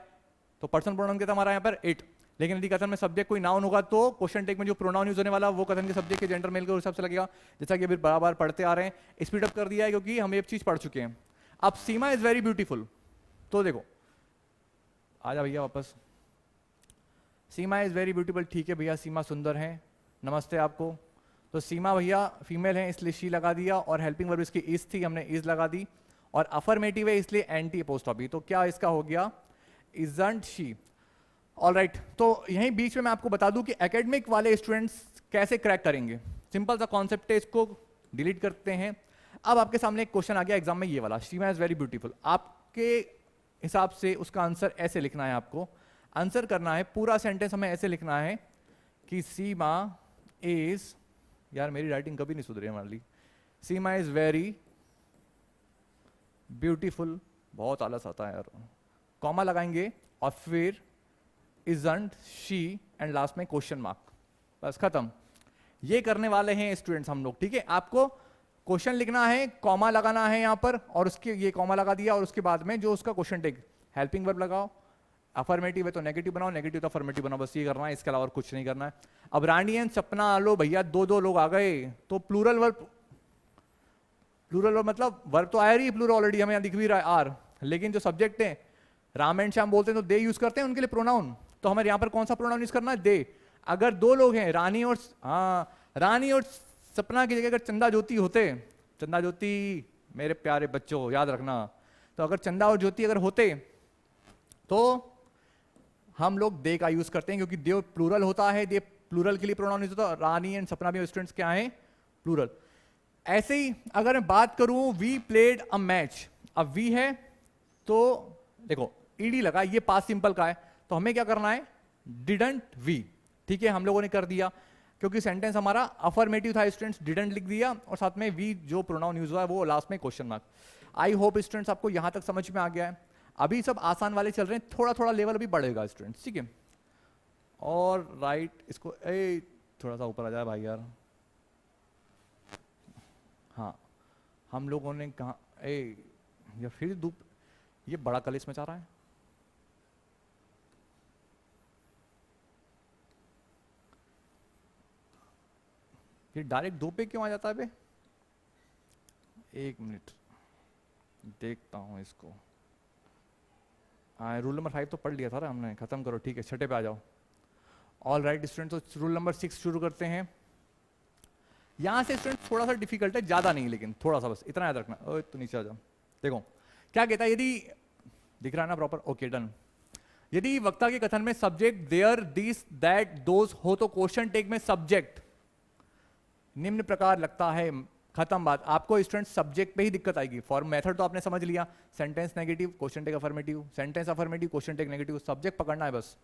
S1: तो पर्सनल प्रोनाउन क्या था हमारा यहाँ पर? इट। लेकिन यदि कथन में सब्जेक्ट कोई नाउन होगा तो क्वेश्चन टेक में जो प्रोनाउन यूज होने वाला वो कथन के सब्जेक्ट के जेंडर मेल के हिसाब से लगेगा। जैसा कि अभी बार पढ़ते आ रहे हैं, स्पीड अप कर दिया है क्योंकि हम ये चीज पढ़ चुके हैं। अब सीमा इज वेरी ब्यूटीफुल, तो देखो आ जा भैया वापस। सीमा इज वेरी ब्यूटीफुल, ठीक है भैया, सीमा सुंदर है, नमस्ते आपको। तो सीमा भैया फीमेल है इसलिए शी लगा दिया, और हेल्पिंग वर्ब इसकी इज थी, हमने इज लगा दी, और अफर्मेटिव है इसलिए एंटी अपोस्ट्रोफी। तो क्या इसका हो गया? Isn't she. ऑल राइट, तो यहीं बीच में मैं आपको बता दूं कि एकेडमिक वाले स्टूडेंट्स कैसे क्रैक करेंगे। सिंपल सा कॉन्सेप्ट है, इसको डिलीट करते हैं। अब आपके सामने एक क्वेश्चन आ गया एग्जाम में, ये वाला, सीमा इज वेरी ब्यूटीफुल। आपके हिसाब से उसका आंसर ऐसे लिखना है, आपको आंसर करना है पूरा सेंटेंस हमें ऐसे लिखना है कि सीमा इज, यार मेरी राइटिंग कभी नहीं सुधरी हमारे लिए, सीमा इज वेरी ब्यूटीफुल, बहुत आलस आता है यार, कॉमा लगाएंगे और फिर इजंट शी एंड लास्ट में क्वेश्चन मार्क, बस खत्म। ये करने वाले हैं स्टूडेंट्स हम लोग, ठीक है। आपको क्वेश्चन लिखना है, कॉमा लगाना है यहां पर, और उसके ये कॉमा लगा दिया, और उसके बाद में जो उसका क्वेश्चन टेक, हेल्पिंग वर्ब लगाओ, अफर्मेटिव है तो नेगेटिव बनाओ, नेगेटिव तो अफर्मेटिव बनाओ, बस ये करना है, इसके अलावा और कुछ नहीं करना है। अब रानी एंड सपना, लो भैया दो लोग आ गए, तो प्लूरल वर्ब, प्लूरल वर्ब मतलब वर्ब तो आया रही है प्लूरल, ऑलरेडी हमें यहाँ दिख भी रहा है आर, लेकिन जो सब्जेक्ट है राम एंड श्याम बोलते हैं तो दे यूज करते हैं उनके लिए प्रोनाउन, तो हमें यहाँ पर कौन सा प्रोनाउन यूज करना है? दे। अगर दो लोग हैं, रानी और रानी और सपना की जगह अगर चंदा ज्योति होते, चंदा ज्योति मेरे प्यारे बच्चों याद रखना, तो अगर चंदा और ज्योति अगर होते तो हम लोग दे का यूज करते हैं, क्योंकि दे प्लूरल होता है, दे प्लूरल के लिए प्रोनाउन यूज होता है। रानी एंड सपना भी स्टूडेंट्स क्या है? प्लूरल। ऐसे ही अगर मैं बात करूं, वी प्लेड अ मैच, अब वी है तो देखो ईडी लगा, ये पास्ट सिंपल का है, तो हमें क्या करना है? डिडंट वी, ठीक है, हम लोगों ने कर दिया क्योंकि सेंटेंस हमारा अफर्मेटिव था स्टूडेंट्स, डिडंट लिख दिया, और साथ में वी जो प्रोनाउन यूज हुआ है वो लास्ट में question mark. I hope students आपको यहां तक समझ में आ गया है। अभी सब आसान वाले चल रहे हैं, थोड़ा थोड़ा लेवल अभी बढ़ेगा स्टूडेंट्स, ठीक है। और राइट, इसको थोड़ा सा ऊपर आ जाए भाई यार। हाँ, हम लोगों ने कहा या फिर धूप, ये बड़ा कलेश में चाह रहा है। ये डायरेक्ट दो पे क्यों आ जाता है बे? एक मिनट देखता हूं इसको। रूल नंबर 5 तो पढ़ लिया था ना हमने, खत्म करो, ठीक है, छठे पे आ जाओ। ऑल राइट स्टूडेंट, तो रूल नंबर 6 शुरू करते हैं। यहां से स्टूडेंट थोड़ा सा डिफिकल्ट है, ज्यादा नहीं, लेकिन थोड़ा सा, बस इतना याद रखना। तो नीचे आ जाओ, देखो क्या कहता है, यदि दिख रहा है ना प्रॉपर, ओके डन। यदि वक्ता के कथन में subject there, this, that, those हो तो क्वेश्चन टेक में सब्जेक्ट निम्न प्रकार लगता है, खत्म बात। आपको स्टूडेंट सब्जेक्ट पे ही दिक्कत आएगी। फॉर्म मेथड तो आपने समझ लिया, sentence negative, question tag affirmative, sentence affirmative, question tag negative, subject पकड़ना है बस,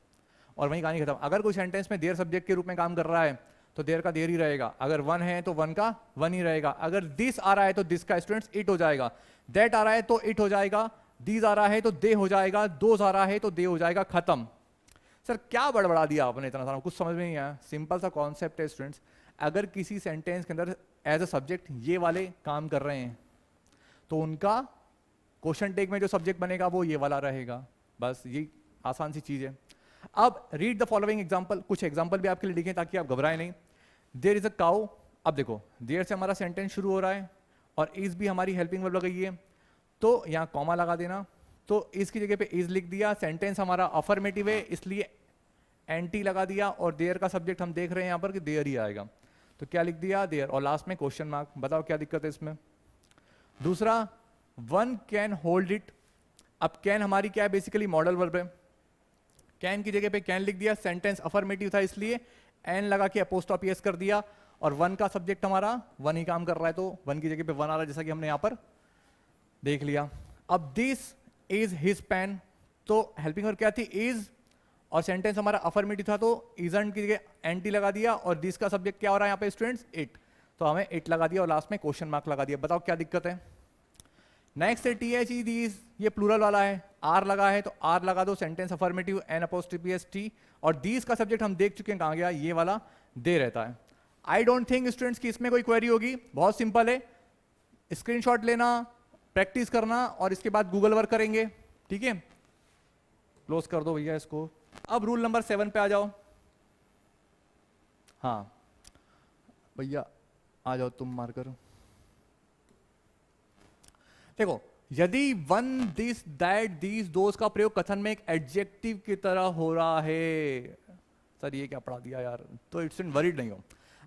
S1: और वहीं कहानी खत्म। अगर कोई सेंटेंस में देयर सब्जेक्ट के रूप में काम कर रहा है तो देयर का देयर ही रहेगा, अगर वन है तो वन का वन ही रहेगा, अगर दिस आ रहा है तो दिस का स्टूडेंट्स इट हो जाएगा, दैट आ रहा है तो इट हो जाएगा, दीज आ रहा है तो दे हो जाएगा, दोज आ रहा है तो दे हो जाएगा, खत्म। सर क्या बड़बड़ा दिया आपने इतना सारा, कुछ समझ में नहीं आया। सिंपल सा कॉन्सेप्ट है स्टूडेंट्स, अगर किसी सेंटेंस के अंदर एज अ सब्जेक्ट ये वाले काम कर रहे हैं तो उनका क्वेश्चन टेक में जो सब्जेक्ट बनेगा वो ये वाला रहेगा, बस ये आसान सी चीज है। अब रीड द फॉलोइंग एग्जांपल, कुछ एग्जांपल भी आपके लिए लिखे ताकि आप घबराए नहीं। देयर इज अ काउ, अब देखो देयर से हमारा सेंटेंस शुरू हो रहा है और इज भी हमारी हेल्पिंग वर्ब लगाई है, तो यहाँ कॉमा लगा देना, तो इसकी जगह पे इज लिख दिया, सेंटेंस हमारा अफर्मेटिव है इसलिए एंटी लगा दिया, और देयर का सब्जेक्ट हम देख रहे हैं यहाँ पर कि देयर ही आएगा, तो क्या लिख दिया? देयर, और लास्ट में क्वेश्चन मार्क। बताओ क्या दिक्कत है इसमें? दूसरा, वन कैन होल्ड इट, अब कैन हमारी क्या है? बेसिकली मॉडल वर्ब है, कैन की जगह पे कैन लिख दिया, सेंटेंस अफर्मेटिव था इसलिए एन लगा के अपोस्ट्रोफी एस कर दिया, और वन का सब्जेक्ट हमारा वन ही काम कर रहा है, तो वन की जगह पे वन आ रहा है, जैसा कि हमने यहाँ पर देख लिया। अब दिस इज हिज पेन, तो हेल्पिंग वर्ब क्या थी, इज, और सेंटेंस हमारा अफर्मेटिव था, तो इजंट की जगह एंटी लगा दिया, और दिस का सब्जेक्ट क्या हो रहा है यहाँ पे स्टूडेंट्स, इट, तो हमें इट लगा दिया और लास्ट में क्वेश्चन मार्क लगा दिया। बताओ क्या दिक्कत है। नेक्स्ट है टी एच ई दीज, ये प्लूरल वाला है, आर लगा है तो आर लगा दो, sentence affirmative, N apostrophe S T, और दीज का सब्जेक्ट हम देख चुके हैं कहाँ गया, ये वाला दे रहता है। आई डोंट थिंक स्टूडेंट्स की इसमें कोई क्वेरी होगी, बहुत सिंपल है, स्क्रीनशॉट लेना, प्रैक्टिस करना और इसके बाद गूगल वर्क करेंगे, ठीक है। क्लोज कर दो भैया इसको। अब रूल नंबर 7 पे आ जाओ। हाँ भैया आ जाओ तुम मार्कर। देखो, यदि वन, दिस, दैट, दीज, दोस का प्रयोग कथन में एक एडजेक्टिव की तरह हो रहा है, सर ये क्या पढ़ा दिया यार, तो इट्स वरीड नहीं हो।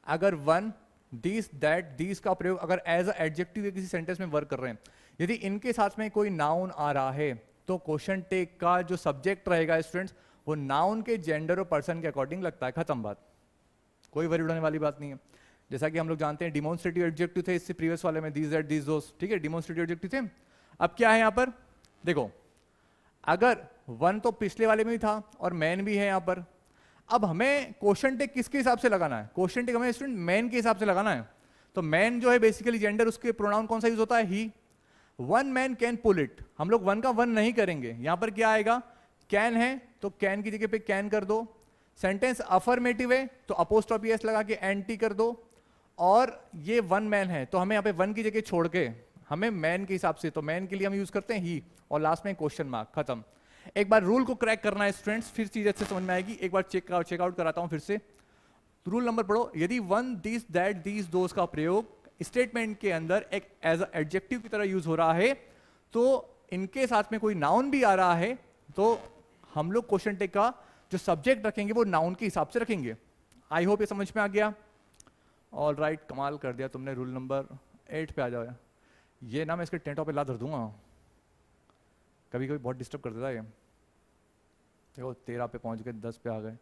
S1: अगर वन, दिस, दैट, दीज का प्रयोग अगर एज अ एडजेक्टिव किसी सेंटेंस में वर्क कर रहे हैं, यदि इनके साथ में कोई नाउन आ रहा है, तो क्वेश्चन टेक का जो सब्जेक्ट रहेगा स्टूडेंट्स, वो नाउन के जेंडर और पर्सन के अकॉर्डिंग लगता है, खत्म बात, कोई वरीड होने वाली बात नहीं है। जैसा कि हम लोग जानते हैं डिमोन्स्ट्रेटिव एडजेक्टिव थे इससे प्रीवियस वाले में, दीज, दैट, दीज, दोस, ठीक है, डिमोन्स्ट्रेटिव एडजेक्टिव थे। अब क्या है यहाँ पर, देखो, अगर वन तो पिछले वाले में ही था और मैन भी है यहाँ पर, अब हमें क्वेश्चन टेक किसके हिसाब से लगाना है, क्वेश्चन टेक हमें स्टूडेंट मैन के हिसाब से लगाना है। तो मैन जो है बेसिकली जेंडर, उसके प्रोनाउन कौन सा यूज होता है, ही। One man can pull it, हम लोग वन का वन नहीं करेंगे, यहां पर क्या आएगा, कैन है तो कैन की जगह पे कैन कर दो, सेंटेंस अफर्मेटिव है तो अपोस्ट्रोफी एस लगा के एंटी कर दो, और ये वन मैन है तो हमें यहाँ पे वन की जगह छोड़ के हमें मैन के हिसाब से, तो मैन के लिए हम यूज करते हैं ही, और लास्ट में क्वेश्चन मार्क, खत्म। एक बार रूल को क्रैक करना है स्टूडेंट्स, फिर चीज अच्छे समझ में आएगी। एक बार चेकआउट कराता हूं फिर से। रूल नंबर पढ़ो, यदि वन, दिस, दैट, दीज, दोस का प्रयोग स्टेटमेंट के अंदर एक एज अ एडजेक्टिव की तरह यूज हो रहा है, तो इनके साथ में कोई नाउन भी आ रहा है, तो हम लोग क्वेश्चन टेक का जो सब्जेक्ट रखेंगे वो नाउन के हिसाब से रखेंगे। आई होप ये समझ में आ गया। ऑल राइट, कमाल कर दिया तुमने। रूल नंबर 8 पे आ जाओ। ये ना मैं इसके टेंटों पे ला धर दूंगा, कभी कभी बहुत डिस्टर्ब कर देता है। देखो 13 पे पहुंच गए, 10 पे आ गए।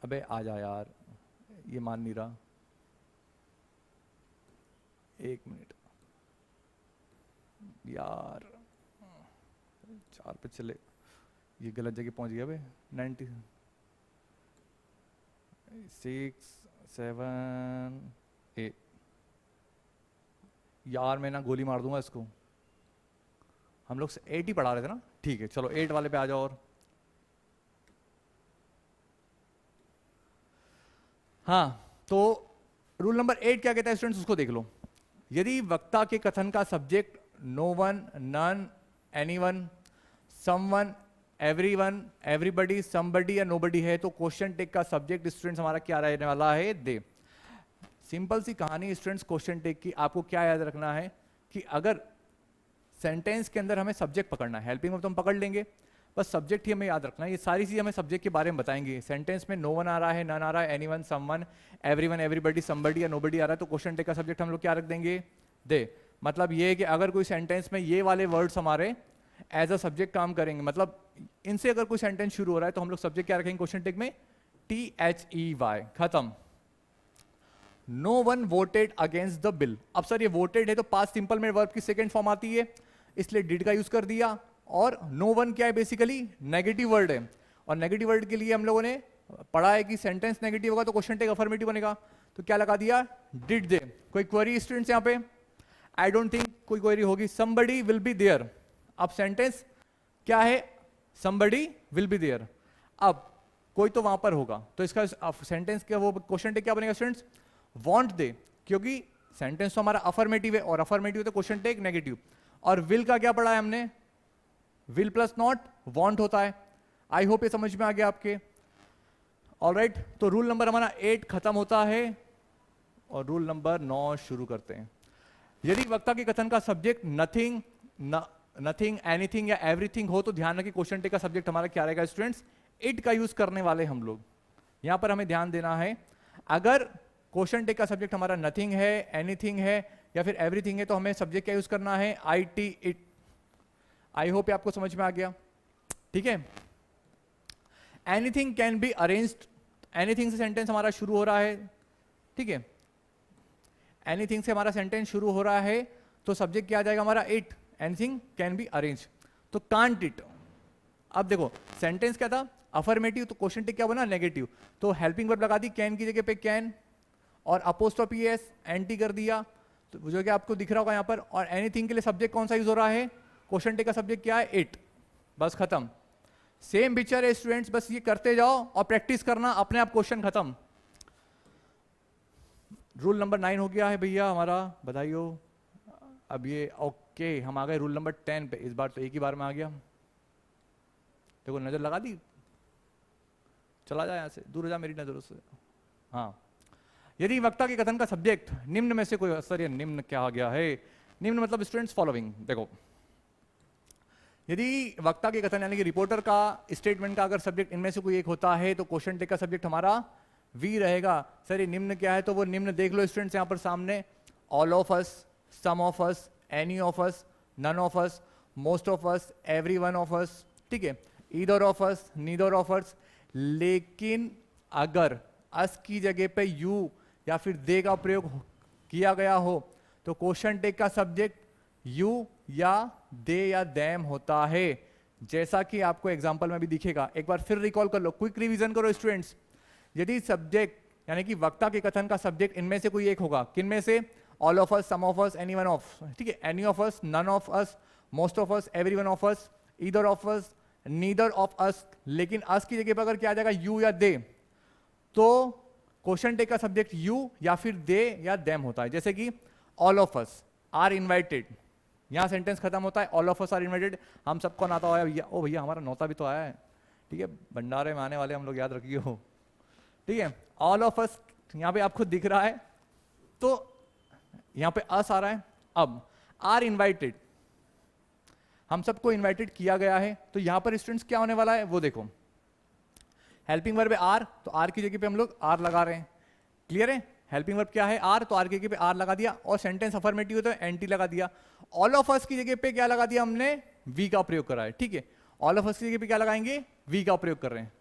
S1: अबे आ जा यार, ये मान नहीं रहा। एक मिनट यार, 4 पे चले, ये गलत जगह पहुंच गया। अबे 96, 7, 8 यार, मैं ना गोली मार दूंगा इसको। हम लोग 8 ही पढ़ा रहे थे ना, ठीक है चलो 8 वाले पे आ जाओ। और हाँ, तो रूल नंबर 8 क्या कहता है स्टूडेंट्स, उसको देख लो। यदि वक्ता के कथन का subject no one, none, anyone, someone, everyone, everybody, somebody या नोबडी है, तो क्वेश्चन टेक का सब्जेक्ट स्टूडेंट्स हमारा क्या रहने वाला है, दे। सिंपल सी कहानी स्टूडेंट्स क्वेश्चन टेक की। आपको क्या याद रखना है कि अगर सेंटेंस के अंदर हमें सब्जेक्ट पकड़ना है, हेल्पिंग वर्ब तो हम पकड़ लेंगे, बस सब्जेक्ट ही हमें याद रखना है। ये सारी चीज़ हमें सब्जेक्ट के बारे में बताएंगे। सेंटेंस में नो वन आ रहा है, नन आ रहा है, anyone, someone, everyone, everybody, somebody या नोबडी आ रहा है, तो क्वेश्चन टेक का सब्जेक्ट हम लोग क्या रख देंगे, दे। मतलब ये है कि अगर कोई सेंटेंस में ये वाले वर्ड्स हमारे एज अ सब्जेक्ट काम करेंगे, मतलब इनसे अगर कोई सेंटेंस शुरू हो रहा है तो हम लोग सब्जेक्ट क्या रखेंगे क्वेश्चन टेक में, THEY, खत्म। No one voted against the bill. अब सर ये वोटेड है तो पास्ट सिंपल में वर्ब की सेकंड फॉर्म आती है, इसलिए डिड का यूज कर दिया। और नो वन क्या है, बेसिकली नेगेटिव वर्ड है, और नेगेटिव वर्ड के लिए हम लोगों ने पढ़ा है कि सेंटेंस नेगेटिव होगा तो क्वेश्चन टेक अफर्मेटिव बनेगा, तो क्या लगा दिया, डिड दे। कोई क्वेरी स्टूडेंट्स यहाँ पे? आई डोंट थिंक कोई क्वेरी होगी। समबडी विल बी देयर, अब सेंटेंस क्या है, समबडी विल बी देयर। अब कोई तो वहां पर होगा, तो इसका सेंटेंस क्या, वो क्वेश्चन टेक क्या बनेगा स्टूडेंट्स, वांट दे, क्योंकि सेंटेंस तो हमारा अफर्मेटिव है और अफर्मेटिव तो क्वेश्चन टेक नेगेटिव। और विल का क्या पढ़ा है हमने, विल प्लस नॉट वांट होता है। आई होप ये समझ में आ गया आपके। ऑलराइट, तो रूल नंबर हमारा 8 खत्म होता है और रूल नंबर 9 शुरू करते हैं। यदि वक्ता के कथन का सब्जेक्ट नथिंग, नथिंग, एनीथिंग या एवरीथिंग हो, तो ध्यान रखिए क्वेश्चन टेक का सब्जेक्ट हमारा क्या रहेगा स्टूडेंट्स, इट का यूज करने वाले हम लोग। यहां पर हमें ध्यान देना है, अगर क्वेश्चन टेक का सब्जेक्ट हमारा नथिंग है, एनीथिंग है या फिर एवरीथिंग है, तो हमें सब्जेक्ट क्या यूज करना है, IT, इट। आई होप ये आपको समझ में आ गया, ठीक है। Anything can be arranged, anything से सेंटेंस हमारा शुरू हो रहा है, ठीक है, एनीथिंग से हमारा सेंटेंस शुरू हो रहा है तो सब्जेक्ट क्या आ जाएगा हमारा it, anything can be arrange, तो कांट इट। अब देखो सेंटेंस क्या था, अफर्मेटिव, तो क्वेश्चन टिक क्या बना, नेगेटिव, तो हेल्पिंग वर्ब लगा दी कैन की जगह पे कैन, और अपोस्ट्रोफी एस एंटी कर दिया, तो जो कि आपको दिख रहा होगा यहाँ पर। और एनीथिंग के लिए सब्जेक्ट कौन सा यूज हो रहा है, क्वेश्चन टिक का सब्जेक्ट क्या है, इट, बस खत्म। सेम पिक्चर है स्टूडेंट्स, बस ये करते जाओ और प्रैक्टिस करना, अपने आप क्वेश्चन खत्म। रूल नंबर 9 हो गया है भैया हमारा, बधाई हो। अब ये ओके, हम आ गए रूल नंबर 10 पे, इस बार तो एक ही बार में आ गया। देखो नजर लगा दी, चला जा यहाँ से, दूर हो जा मेरी नजरों से। हाँ, यदि वक्ता के कथन का सब्जेक्ट निम्न में से कोई, सर ये निम्न क्या आ गया है, निम्न मतलब स्टूडेंट्स फॉलोइंग। देखो यदि वक्ता के कथन यानी कि रिपोर्टर का स्टेटमेंट का अगर सब्जेक्ट इनमें से कोई एक होता है तो क्वेश्चन टेक का सब्जेक्ट हमारा वी रहेगा। सर ये निम्न क्या है, तो वो निम्न देख लो स्टूडेंट्स यहाँ पर सामने, all of us, some of us, any of us, none of us, most of us, every one of us, ठीक है, either of us, neither of us. लेकिन अगर अस की जगह पे यू या फिर दे का प्रयोग किया गया हो तो क्वेश्चन टेक का सब्जेक्ट यू या दे या देम होता है, जैसा कि आपको एग्जांपल में भी दिखेगा। एक बार फिर रिकॉल कर लो, क्विक रिवीजन करो स्टूडेंट्स। यदि सब्जेक्ट यानी कि वक्ता के कथन का सब्जेक्ट इनमें से कोई एक होगा, किन में से, all of us, some of us, any one of, ठीक है, any of us, none of us, most of us, every one of us, either of us, neither of us. लेकिन अस की जगह पर अगर क्या आ जाएगा, यू या दे, तो क्वेश्चन टेक का सब्जेक्ट यू या फिर दे या देम होता है। जैसे कि all of us are invited, यहां सेंटेंस खत्म होता है, all of us are invited. हम सबको नाता आया भैया, ओ भैया हमारा नौता भी तो आया है, ठीक है, भंडारे में आने वाले हम लोग, याद रखिए हो, ठीक है। ऑल ऑफ अस यहां पे आपको दिख रहा है, तो यहां पे अस आ रहा है। अब आर इनवाइटेड, हम सबको इनवाइटेड किया गया है, तो यहां पर स्टूडेंट्स क्या होने वाला है वो देखो, हेल्पिंग वर्ब है आर, तो आर की जगह पे हम लोग आर लगा रहे हैं, क्लियर है। हेल्पिंग वर्ब क्या है आर, तो आर की जगह पे आर लगा दिया, और सेंटेंस अफर्मेटिव है तो एंटी लगा दिया। ऑल ऑफ अस की जगह पे क्या लगा दिया हमने, वी का प्रयोग करा है, ठीक है। ऑल ऑफ अस की जगह पे क्या लगाएंगे, वी का प्रयोग कर रहे हैं।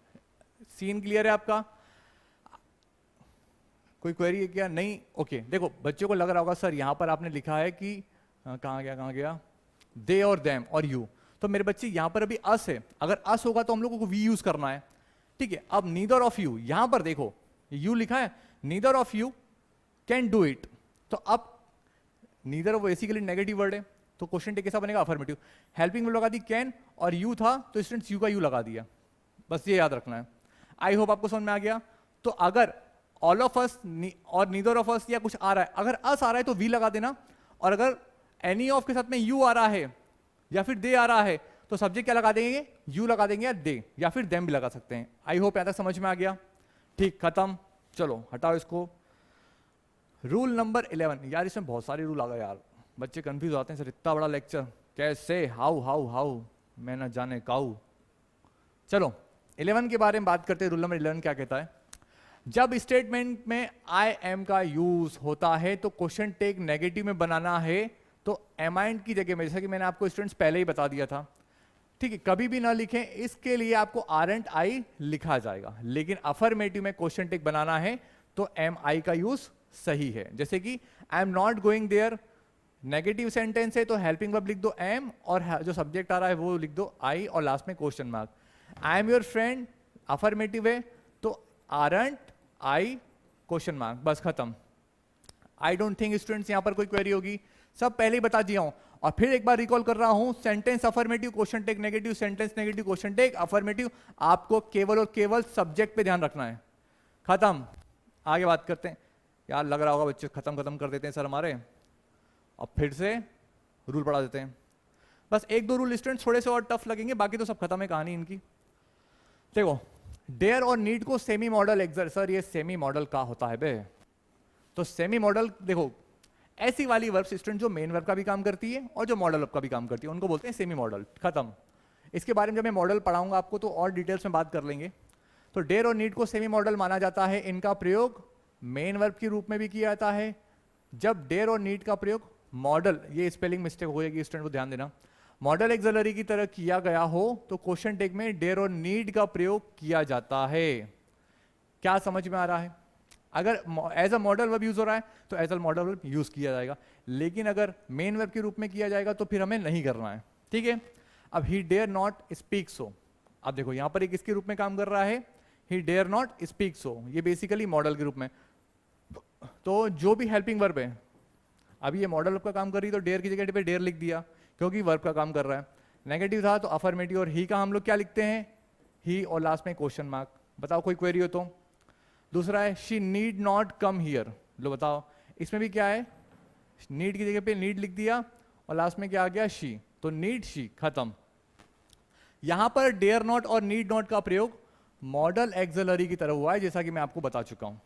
S1: सीन क्लियर है आपका, कोई क्वेरी है क्या, नहीं, ओके। देखो बच्चों को लग रहा होगा सर यहाँ पर आपने लिखा है कि कहाँ गया, दे और देम और यू, तो मेरे बच्चे यहाँ पर अभी अस है, अगर अस होगा तो हम लोगों को वी यूज करना है, ठीक है। अब नीदर ऑफ यू, यहां पर देखो यू लिखा है, neither of you can do it, तो अब नीदर वो बेसिकली नेगेटिव वर्ड है, तो क्वेश्चन टेक कैसा बनेगा, अफर्मेटिव। हेल्पिंग में लगा दी कैन, और यू था तो स्टूडेंट्स यू का यू लगा दिया, बस ये याद रखना है। आई होप आपको समझ में आ गया। तो अगर ऑल ऑफ अस और नीदर ऑफ अस या कुछ आ रहा है, अगर अस आ रहा है तो वी लगा देना, और अगर एनी ऑफ के साथ में यू आ रहा है या फिर दे आ रहा है तो सब्जेक्ट क्या लगा देंगे, यू लगा देंगे या दे, या फिर देम भी लगा सकते हैं। आई होप यहां तक समझ में आ गया, ठीक, खत्म। चलो हटाओ इसको। रूल नंबर 11, यार इसमें बहुत सारे रूल आ गए यार, बच्चे कंफ्यूज आते हैं, सर इतना बड़ा लेक्चर कैसे, हाउ हाउ हाउ, मैं ना जाने काऊ। चलो 11 के बारे में बात करते हैं। रूल नंबर 11 क्या कहता है, जब स्टेटमेंट में आई एम का यूज होता है तो क्वेश्चन टेक नेगेटिव में बनाना है, तो एमाइंड की जगह में, जैसा कि मैंने आपको स्टूडेंट्स पहले ही बता दिया था, ठीक है, कभी भी ना लिखें, इसके लिए आपको आर एंड आई लिखा जाएगा। लेकिन अफर्मेटिव में क्वेश्चन टिक बनाना है तो एम आई का यूज सही है। जैसे कि I am not going there, negative sentence है तो हेल्पिंग वर्ब लिख दो एम, और जो सब्जेक्ट आ रहा है वो लिख दो आई, और लास्ट में question mark. I am your friend, affirmative है तो are and I question mark, बस खत्म। आई डोंट थिंक स्टूडेंट्स यहां पर कोई क्वेरी होगी, सब पहले ही बता दिया हूं। और फिर एक बार रिकॉल कर रहा हूं, sentence affirmative, question tag negative, sentence negative, question tag affirmative, आपको केवल और केवल सब्जेक्ट पे ध्यान रखना है, खत्म। आगे बात करते हैं। यार लग रहा होगा बच्चे खत्म कर देते हैं सर हमारे, और फिर से रूल पढ़ा देते हैं। बस एक दो रूल स्टूडेंट्स थोड़े से और टफ लगेंगे, बाकी तो सब खत्म है कहानी इनकी। देखो डेयर और नीड को सेमी मॉडल एग्जर्ट, सर ये सेमी मॉडल का होता है बे, तो सेमी मॉडल देखो ऐसी वाली वर्ब स्टूडेंट जो मेन वर्ब का भी काम करती है और जो मॉडल वर्ब का भी काम करती है, उनको बोलते हैं सेमी मॉडल, खत्म। इसके बारे में जब मैं मॉडल पढ़ाऊंगा आपको तो और डिटेल्स में बात कर लेंगे। तो डेयर और नीड को सेमी मॉडल माना जाता है, इनका प्रयोग मेन वर्ब के रूप में भी किया जाता है। जब डेयर और नीड का प्रयोग मॉडल, ये स्पेलिंग मिस्टेक हो जाएगी स्टूडेंट को ध्यान देना, मॉडल एक्सिलरी की तरह किया गया हो तो क्वेश्चन टेक में डेयर और नीड का प्रयोग किया जाता है। क्या समझ में आ रहा है? अगर as a modal verb use हो रहा है तो as a modal verb use किया जाएगा, लेकिन अगर मेन वर्ब के रूप में किया जाएगा तो फिर हमें नहीं करना है, ठीक है। अब he dare not speak so, अब देखो यहां पर एक किसके रूप में काम कर रहा है, he dare not speak so, ये बेसिकली मॉडल के रूप में। तो जो भी हेल्पिंग वर्ब है, अभी ये मॉडल वर्ब का काम कर रही है तो डेयर की जगह पे डेयर लिख दिया क्योंकि वर्ब का काम कर रहा है। नेगेटिव था तो अफर्मेटिव और ही का हम लोग क्या लिखते हैं, ही और लास्ट में क्वेश्चन मार्क। बताओ कोई क्वेरी हो तो। दूसरा है she need not come here, लो बताओ इसमें भी क्या है, नीड की जगह पे नीड लिख दिया और लास्ट में क्या आ गया, शी, तो नीड शी, खत्म। यहां पर डेयर नॉट और नीड नॉट का प्रयोग मॉडल एक्सिलरी की तरह हुआ है, जैसा कि मैं आपको बता चुका हूं।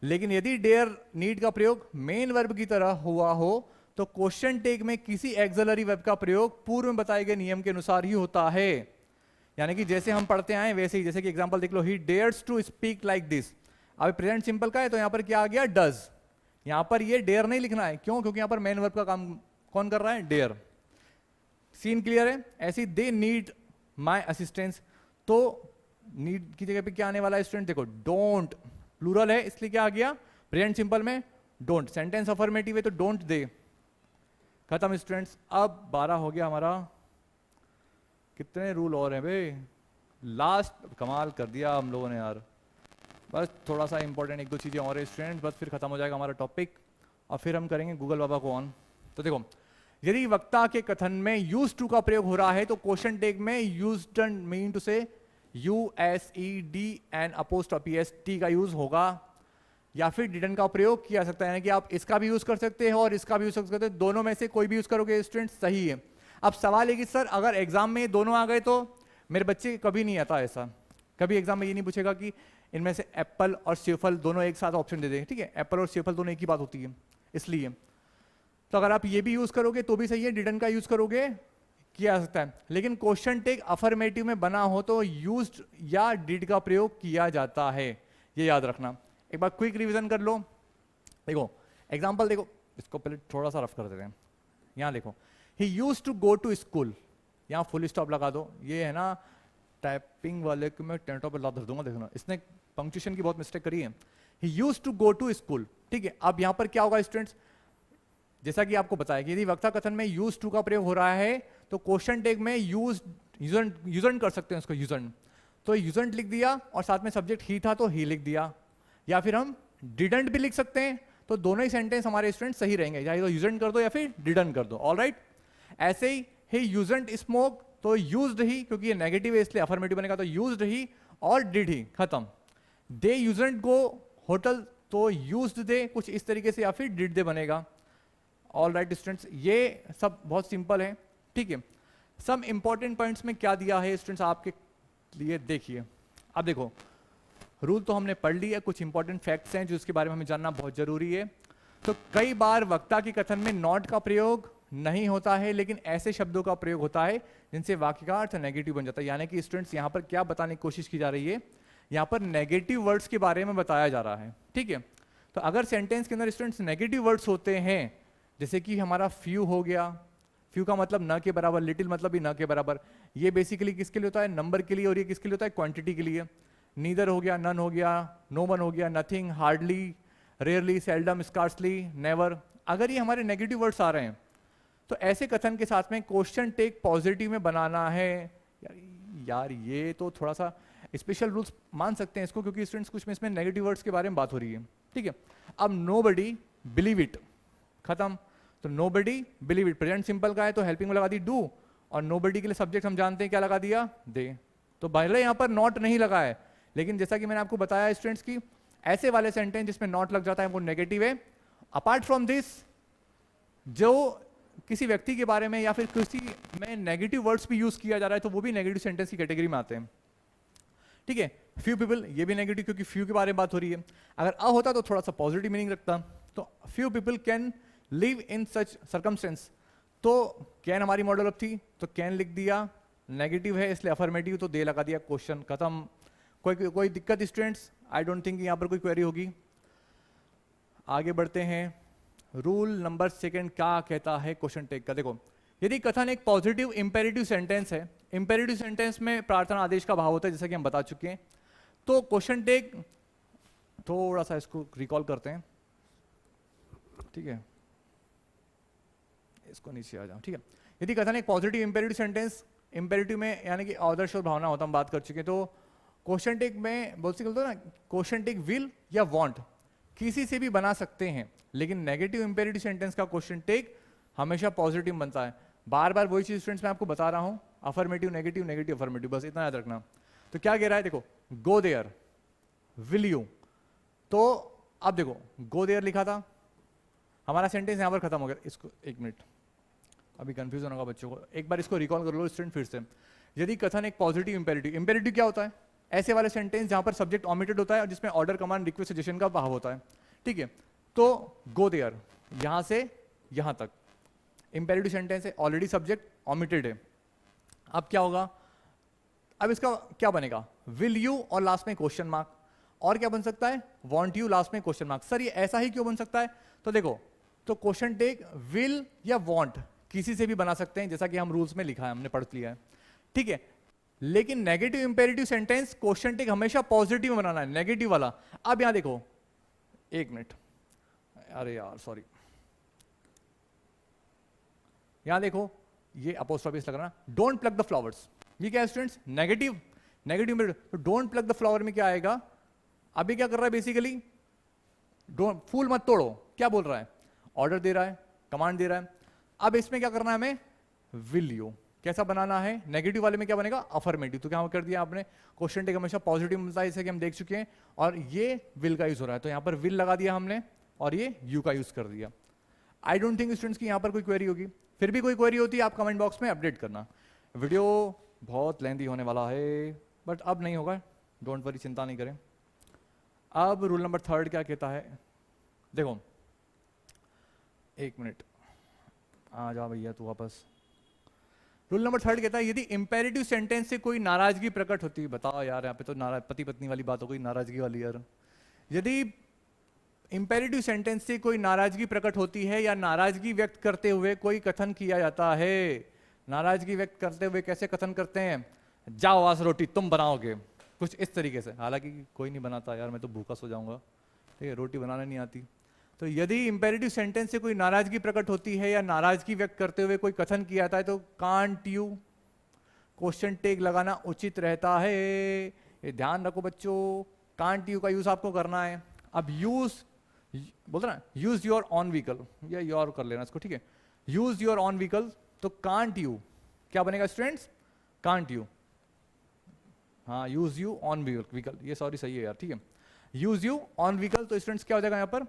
S1: लेकिन यदि डेयर नीड का प्रयोग मेन वर्ब की तरह हुआ हो तो क्वेश्चन टेक में किसी एक्सिलरी वर्ब का प्रयोग पूर्व में बताए गए नियम के अनुसार ही होता है। यानी कि जैसे हम पढ़ते आए वैसे ही, जैसे कि एग्जांपल देख लो, he dares to speak like this. अब प्रेजेंट सिंपल का है तो यहां पर क्या आ गया, डज। यहां पर ये डेयर नहीं लिखना है, क्यों, क्योंकि यहां पर मेन वर्ब का काम कौन कर रहा है, डेयर। सीन क्लियर है। ऐसी दे नीड माई असिस्टेंस, तो नीड की जगह पे क्या आने वाला है स्टूडेंट, देखो डोंट, प्लूरल है इसलिए क्या आ गया, प्रेजेंट सिंपल में डोंट। सेंटेंस अफर्मेटिव है तो डोंट दे, खत्म स्टूडेंट्स। अब 12 हो गया हमारा, कितने रूल और हैं भाई, लास्ट कमाल कर दिया हम लोगों ने यार। बस थोड़ा सा इंपॉर्टेंट एक दो चीजें और है स्टूडेंट, बस फिर खत्म हो जाएगा हमारा टॉपिक और फिर हम करेंगे गूगल बाबा को ऑन। तो देखो, यदि वक्ता के कथन में यूज टू का प्रयोग हो रहा है तो क्वेश्चन टेक में यूज मीन टू से USED का यूज होगा, या फिर डिडन का प्रयोग किया सकता है, यानी कि आप इसका भी यूज कर सकते हो और इसका भी यूज कर सकते हो, दोनों में से कोई भी यूज करोगे स्टूडेंट सही है। अब सवाल है कि सर अगर एग्जाम में दोनों आ गए तो, मेरे बच्चे कभी नहीं आता ऐसा, कभी एग्जाम में ये नहीं पूछेगा कि इनमें से एप्पल और सेफल दोनों एक साथ ऑप्शन दे देंगे, ठीक है, एप्पल और सेफल दोनों एक ही बात होती है, इसलिए तो अगर आप ये भी यूज करोगे तो भी सही है, डिडन का यूज करोगे किया जा सकता है। लेकिन क्वेश्चन टेक अफर्मेटिव में बना हो तो यूज्ड या डिड का प्रयोग किया जाता है, ये याद रखना। एक बार क्विक रिवीजन कर लो। देखो एग्जांपल देखो, इसको पहले थोड़ा सा रफ कर देते हैं। यहां देखो, he used to go to school, यहां फुल स्टॉप लगा दो, ये है ना टाइपिंग वाले को मैं टेंटो पे लात धर दूंगा, देखना इसने पंक्चुएशन की बहुत मिस्टेक करी है। He used to go to school, ठीक है। अब यहां पर क्या होगा स्टूडेंट्स, जैसा कि आपको बताया कि यदि वक्ता कथन में यूज टू का प्रयोग हो रहा है तो क्वेश्चन टेक में यूजन कर सकते हैं उसको, यूजन, तो यूजन लिख दिया और साथ में सब्जेक्ट ही था तो ही लिख दिया, या फिर हम डिडंट भी लिख सकते हैं, तो दोनों ही सेंटेंस हमारे स्टूडेंट सही रहेंगे, या तो यूजन कर दो या फिर डिडंट कर दो, ऑलराइट। ऐसे ही यूजंट स्मोक, तो यूज्ड ही, क्योंकि ये नेगेटिव है इसलिए अफर्मेटिव बनेगा, तो यूज्ड ही और डिड ही, खत्म। दे यूजंट गो होटल, तो यूज्ड दे कुछ इस तरीके से, या फिर डिड दे बनेगा, ऑल राइट स्टूडेंट्स। ये सब बहुत सिंपल है, ठीक है। सम इंपॉर्टेंट पॉइंट्स में क्या दिया है स्टूडेंट्स आपके लिए, देखिए। अब देखो, रूल तो हमने पढ़ लिया, कुछ इंपॉर्टेंट फैक्ट्स हैं जो इसके बारे में हमें जानना बहुत जरूरी है। तो कई बार वक्ता के कथन में नॉट का प्रयोग नहीं होता है, लेकिन ऐसे शब्दों का प्रयोग होता है जिनसे वाक्य का अर्थ नेगेटिव बन जाता है। यानी कि स्टूडेंट्स यहाँ पर क्या बताने की कोशिश की जा रही है, यहाँ पर नेगेटिव वर्ड्स के बारे में बताया जा रहा है, ठीक है। तो अगर सेंटेंस के अंदर स्टूडेंट्स नेगेटिव वर्ड्स होते हैं, जैसे कि हमारा फ्यू हो गया, फ्यू का मतलब न के बराबर, लिटिल मतलब भी न के बराबर, ये बेसिकली किसके लिए होता है, नंबर के लिए, और ये किसके लिए होता है, क्वांटिटी के लिए। नीदर हो गया, नन हो गया, नो वन हो गया, nothing, hardly, rarely, seldom, scarcely, never. अगर ये हमारे नेगेटिव वर्ड्स आ रहे हैं तो ऐसे कथन के साथ में क्वेश्चन टेक पॉजिटिव में बनाना है। यार ये तो थोड़ा सा स्पेशल रूल्स मान सकते हैं इसको, क्योंकि स्टूडेंट्स कुछ में इसमें नेगेटिव वर्ड्स के बारे में बात हो रही है, ठीक है। अब नोबडी बिलीव इट, खत्म। तो nobody believe it present simple का है तो हेल्पिंग में लगा दी डू, और नोबडी के लिए सब्जेक्ट हम जानते हैं क्या लगा दिया, दे। तो भले यहां पर नॉट नहीं लगा है, लेकिन जैसा कि मैंने आपको बताया स्टूडेंट्स की, ऐसे वाले सेंटेंस जिसमें नॉट लग जाता है वो नेगेटिव है। अपार्ट फ्रॉम दिस, जो किसी व्यक्ति के बारे में या फिर किसी में नेगेटिव वर्ड्स भी यूज किया जा रहा है तो वो भी नेगेटिव सेंटेंस की कैटेगरी में आते हैं, ठीक है। फ्यू पीपल, ये भी नेगेटिव, क्योंकि फ्यू के बारे में बात हो रही है। अगर अ होता तो थोड़ा सा पॉजिटिव मीनिंग रखता, तो few people can live in such circumstance, तो कैन हमारी मॉडल अब थी तो कैन लिख दिया, नेगेटिव है इसलिए अफर्मेटिव, तो दे लगा दिया, क्वेश्चन खत्म। कोई दिक्कत स्टूडेंट्स, आई डोंट थिंक यहां पर कोई क्वेरी होगी। आगे बढ़ते हैं। रूल नंबर सेकंड क्या कहता है क्वेश्चन टेक का, देखो यदि कथन एक पॉजिटिव इंपेरेटिव सेंटेंस है, इंपेरेटिव सेंटेंस में प्रार्थना आदेश का भाव होता है जैसा कि हम बता चुके हैं, तो क्वेश्चन टेक थोड़ा सा इसको रिकॉल करते हैं, ठीक है, इसको नीचे आ जाओ, ठीक है। यदि कथन एक पॉजिटिव इंपेरेटिव सेंटेंस, इंपेरेटिव में यानी कि आदर्श और भावना होता, हम बात कर चुके हैं, तो क्वेश्चन टेक में बोल सकते हो ना, क्वेश्चन टेक विल या वांट किसी से भी बना सकते हैं, लेकिन नेगेटिव इंपेरेटिव सेंटेंस का क्वेश्चन टेक हमेशा पॉजिटिव बनता है। बार बार वही चीज स्टूडेंट्स मैं आपको बता रहा हूं, अफर्मेटिव नेगेटिव, नेगेटिव अफर्मेटिव, बस इतना याद रखना। तो क्या कह रहा है, देखो गो देयर, विल यू, तो अब देखो गो देयर लिखा था, हमारा सेंटेंस यहां पर खत्म हो गया। इसको एक मिनट, अभी कंफ्यूजन होगा बच्चों को, एक बार इसको रिकॉल कर लो स्टूडेंट फिर से। यदि कथन एक पॉजिटिव इंपेरेटिव, इंपेरेटिव क्या होता है, ऐसे वाले सेंटेंस जहां पर सब्जेक्ट ओमिटेड होता है और जिसमें ऑर्डर कमांड रिक्वेस्ट सजेशन का भाव होता है, ठीक है। तो गो देयर यहां से यहां तक इंपेरेटिव सेंटेंस है, ऑलरेडी सब्जेक्ट ओमिटेड है। अब क्या होगा, अब इसका क्या बनेगा, विल यू और लास्ट में क्वेश्चन मार्क, और क्या बन सकता है, वांट यू लास्ट में क्वेश्चन मार्क। सर ये ऐसा ही क्यों बन सकता है, तो देखो, तो क्वेश्चन टेक विल या वांट किसी से भी बना सकते हैं, जैसा कि हम रूल्स में लिखा है, हमने पढ़ लिया है, ठीक है। लेकिन negative imperative sentence question tag हमेशा पॉजिटिव में बनाना है, नेगेटिव वाला। अब यहां देखो, एक मिनट, अरे यार सॉरी, यहां देखो ये अपोस्ट्रोफी लगाना, डोंट प्लग द फ्लावर्स, ये क्या है स्टूडेंट्स, नेगेटिव, नेगेटिव। तो डोंट प्लग द फ्लावर में क्या आएगा, अभी क्या कर रहा है बेसिकली, डोंट, फूल मत तोड़ो, क्या बोल रहा है, ऑर्डर दे रहा है, कमांड दे रहा है। अब इसमें क्या करना है हमें, विल यू कैसा बनाना है, नेगेटिव वाले में क्या बनेगा, अफर्मेटिव। तो क्या कर दिया आपने, क्वेश्चन टेक हमेशा पॉजिटिव मिलता है, जैसे कि हम देख चुके हैं, और ये विल का यूज हो रहा है, तो यहां पर विल लगा दिया हमने और ये यू का यूज कर दिया। आई डोंट थिंक स्टूडेंट्स की यहां पर कोई क्वेरी होगी, फिर भी कोई क्वेरी होती है आप कमेंट बॉक्स में अपडेट करना। वीडियो बहुत लेंथी होने वाला है, बट अब नहीं होगा, डोंट वरी, चिंता नहीं करें। अब रूल नंबर 3 क्या कहता है, देखो एक मिनट, आ जा भैया तू वापस। रूल नंबर 3 कहता है, यदि इंपेरेटिव सेंटेंस से कोई नाराजगी प्रकट होती है, बताओ यार, यहाँ पे तो पति पत्नी वाली बात हो गई, नाराजगी वाली यार। यदि इंपेरेटिव सेंटेंस से कोई नाराजगी प्रकट होती है या नाराजगी व्यक्त करते हुए कोई कथन किया जाता है, नाराजगी व्यक्त करते हुए कैसे कथन करते हैं, जाओ आज रोटी तुम बनाओगे, कुछ इस तरीके से, हालांकि कोई नहीं बनाता यार, मैं तो भूखा सो जाऊंगा, ठीक है, रोटी बनाना नहीं आती। तो यदि इंपेरेटिव सेंटेंस से कोई नाराजगी प्रकट होती है या नाराजगी व्यक्त करते हुए कोई कथन किया जाता है, तो कांट यू क्वेश्चन टेक लगाना उचित रहता है। ये ध्यान रखो बच्चों, कांट यू का यूज आपको करना है। अब यूज बोलते ना, यूज योर ऑन व्हीकल, या योर कर लेना इसको, ठीक है, यूज योर ऑन व्हीकल, तो कांट यू क्या बनेगा स्टूडेंट्स, कांट यू, हाँ यूज यू ऑन व्हीकल, ये सॉरी सही है यार, ठीक है, यूज यू ऑन व्हीकल। तो स्टूडेंट्स क्या हो जाएगा, यहाँ पर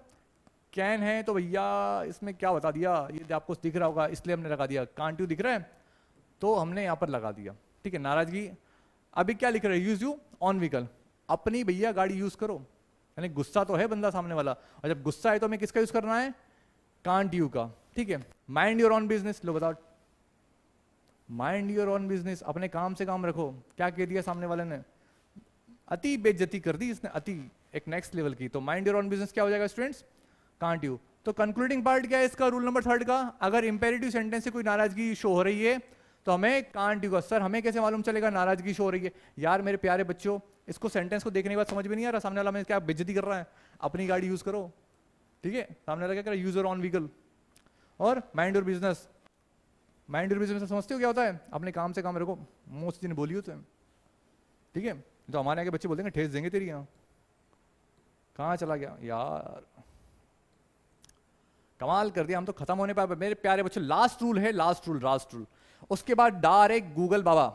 S1: कैन है, तो भैया इसमें क्या बता दिया, ये आपको दिख रहा होगा इसलिए हमने लगा दिया, कांट यू दिख रहा है तो हमने यहाँ पर लगा दिया, ठीक है। नाराजगी, अभी क्या लिख रहे हैं, यूज यू ऑन व्हीकल, अपनी भैया गाड़ी यूज करो, यानी गुस्सा तो है बंदा सामने वाला, और जब गुस्सा है तो हमें किसका यूज करना है, कांट यू का, ठीक है। माइंड योर ऑन बिजनेस, लो बताओ, माइंड योर ऑन बिजनेस, अपने काम से काम रखो, क्या कह दिया सामने वाले ने, अति बेइज्जती कर दी इसने, अति एक नेक्स्ट लेवल की। तो माइंड योर ऑन बिजनेस क्या हो जाएगा स्टूडेंट्स, कांट यू। तो कंक्लूडिंग पार्ट क्या है इसका, रूल नंबर 3 का, अगर इंपेरेटिव सेंटेंस से कोई नाराजगी शो हो रही है तो हमें कांट यू का। सर हमें कैसे मालूम चलेगा नाराजगी शो हो रही है, यार मेरे प्यारे बच्चों, इसको सेंटेंस को देखने के बाद समझ में नहीं आ रहा सामने वाला में क्या बेइज्जती कर रहा है, अपनी गाड़ी यूज करो, ठीक है, सामने वाला क्या कर रहा है, यूज योर ऑन व्हीकल, और mind your business, mind your business समझते हो क्या होता है, अपने काम से काम रखो, मोस्ट ने बोली हो तो, ठीक है। तो हमारे आगे बच्चे बोल देंगे ठेस देंगे तेरी, यहाँ कहाँ चला गया यार, कमाल कर दिया, हम तो खत्म होने पाए। मेरे प्यारे बच्चों, लास्ट रूल है, लास्ट रूल, उसके बाद डायरेक्ट गूगल बाबा,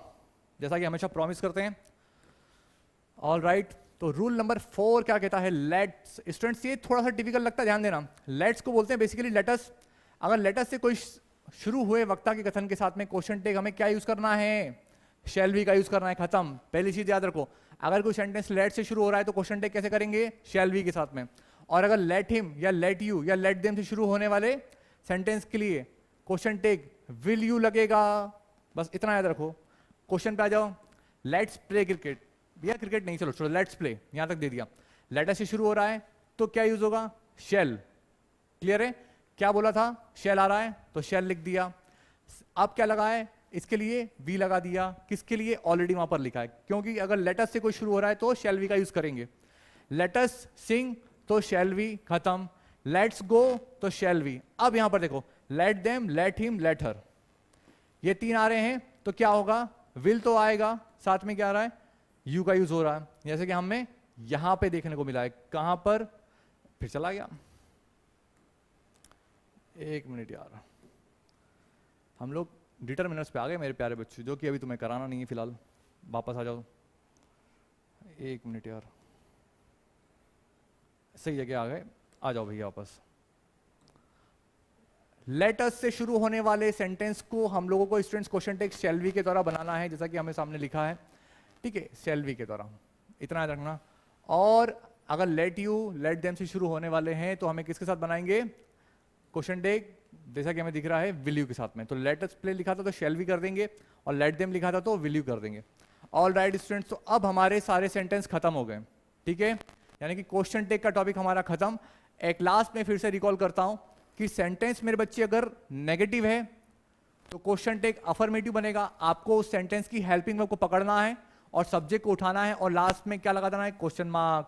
S1: जैसा कि हमेशा प्रॉमिस करते हैं। ऑल राइट, तो रूल नंबर 4 क्या कहता है, लेट्स। स्टूडेंट्स ये थोड़ा सा डिफिकल्ट लगता है, ध्यान देना, लेट्स को बोलते हैं बेसिकली लेटस। अगर लेटस से कोई शुरू हुए वक्ता के कथन के साथ में क्वेश्चन टेक हमें क्या यूज करना है, शैल बी का यूज करना है, खत्म। पहली चीज याद रखो, अगर कोई सेंटेंस लेट से शुरू हो रहा है तो क्वेश्चन टेक कैसे करेंगे, शैल बी के साथ में। और अगर लेट हिम या लेट यू या लेट देम से शुरू होने वाले सेंटेंस के लिए क्वेश्चन टेक विल यू लगेगा, बस इतना याद रखो। क्वेश्चन पे आ जाओ, लेट्स प्ले क्रिकेट, भैया क्रिकेट नहीं, चलो लेट्स प्ले, यहां तक दे दिया। लेटर से शुरू हो रहा है तो क्या यूज होगा, शेल, क्लियर है, क्या बोला था, शेल आ रहा है तो शेल लिख दिया। अब क्या लगा है, इसके लिए वी लगा दिया, किसके लिए, ऑलरेडी वहां पर लिखा है, क्योंकि अगर लेटर से कोई शुरू हो रहा है तो शेल वी का यूज करेंगे। लेट अस सिंग तो शैल वी खत्म, लेट्स गो तो शैल वी। अब यहां पर देखो, let them, let him, let her, ये तीन आ रहे हैं तो क्या होगा, विल तो आएगा, साथ में क्या आ रहा है, यू का यूज हो रहा है, जैसे कि हमें यहां पे देखने को मिला है। कहां पर, फिर चला गया, एक मिनट यार, हम लोग डिटरमिनर्स पे आ गए मेरे प्यारे बच्चों, जो कि अभी तुम्हें कराना नहीं है फिलहाल, वापस आ जाओ, एक मिनट यार, सही जगह आ गए, आ जाओ भैया वापस। लेट अस से शुरू होने वाले सेंटेंस को हम लोगों को students question tags shall we के द्वारा बनाना है, जैसा कि हमें सामने लिखा है, ठीक है, शैल वी के द्वारा, इतना याद रखना। और अगर लेट यू, लेट देम से शुरू होने वाले हैं तो हमें किसके साथ बनाएंगे, क्वेश्चन टेक, जैसा कि हमें दिख रहा है विल यू के साथ में। तो लेट अस प्ले लिखा था तो शैल वी कर देंगे, और लेट देम लिखा था तो विल यू कर देंगे। ऑल राइट स्टूडेंट्स, तो अब हमारे सारे सेंटेंस खत्म हो गए, ठीक है, यानी कि क्वेश्चन टेक का टॉपिक हमारा खत्म। एक लास्ट में फिर से रिकॉल करता हूं कि सेंटेंस मेरे बच्चे अगर नेगेटिव है तो क्वेश्चन टेक अफर्मेटिव बनेगा, आपको उस सेंटेंस की हेल्पिंग वर्ब को पकड़ना है और सब्जेक्ट को उठाना है, और लास्ट में क्या लगा देना है, क्वेश्चन मार्क,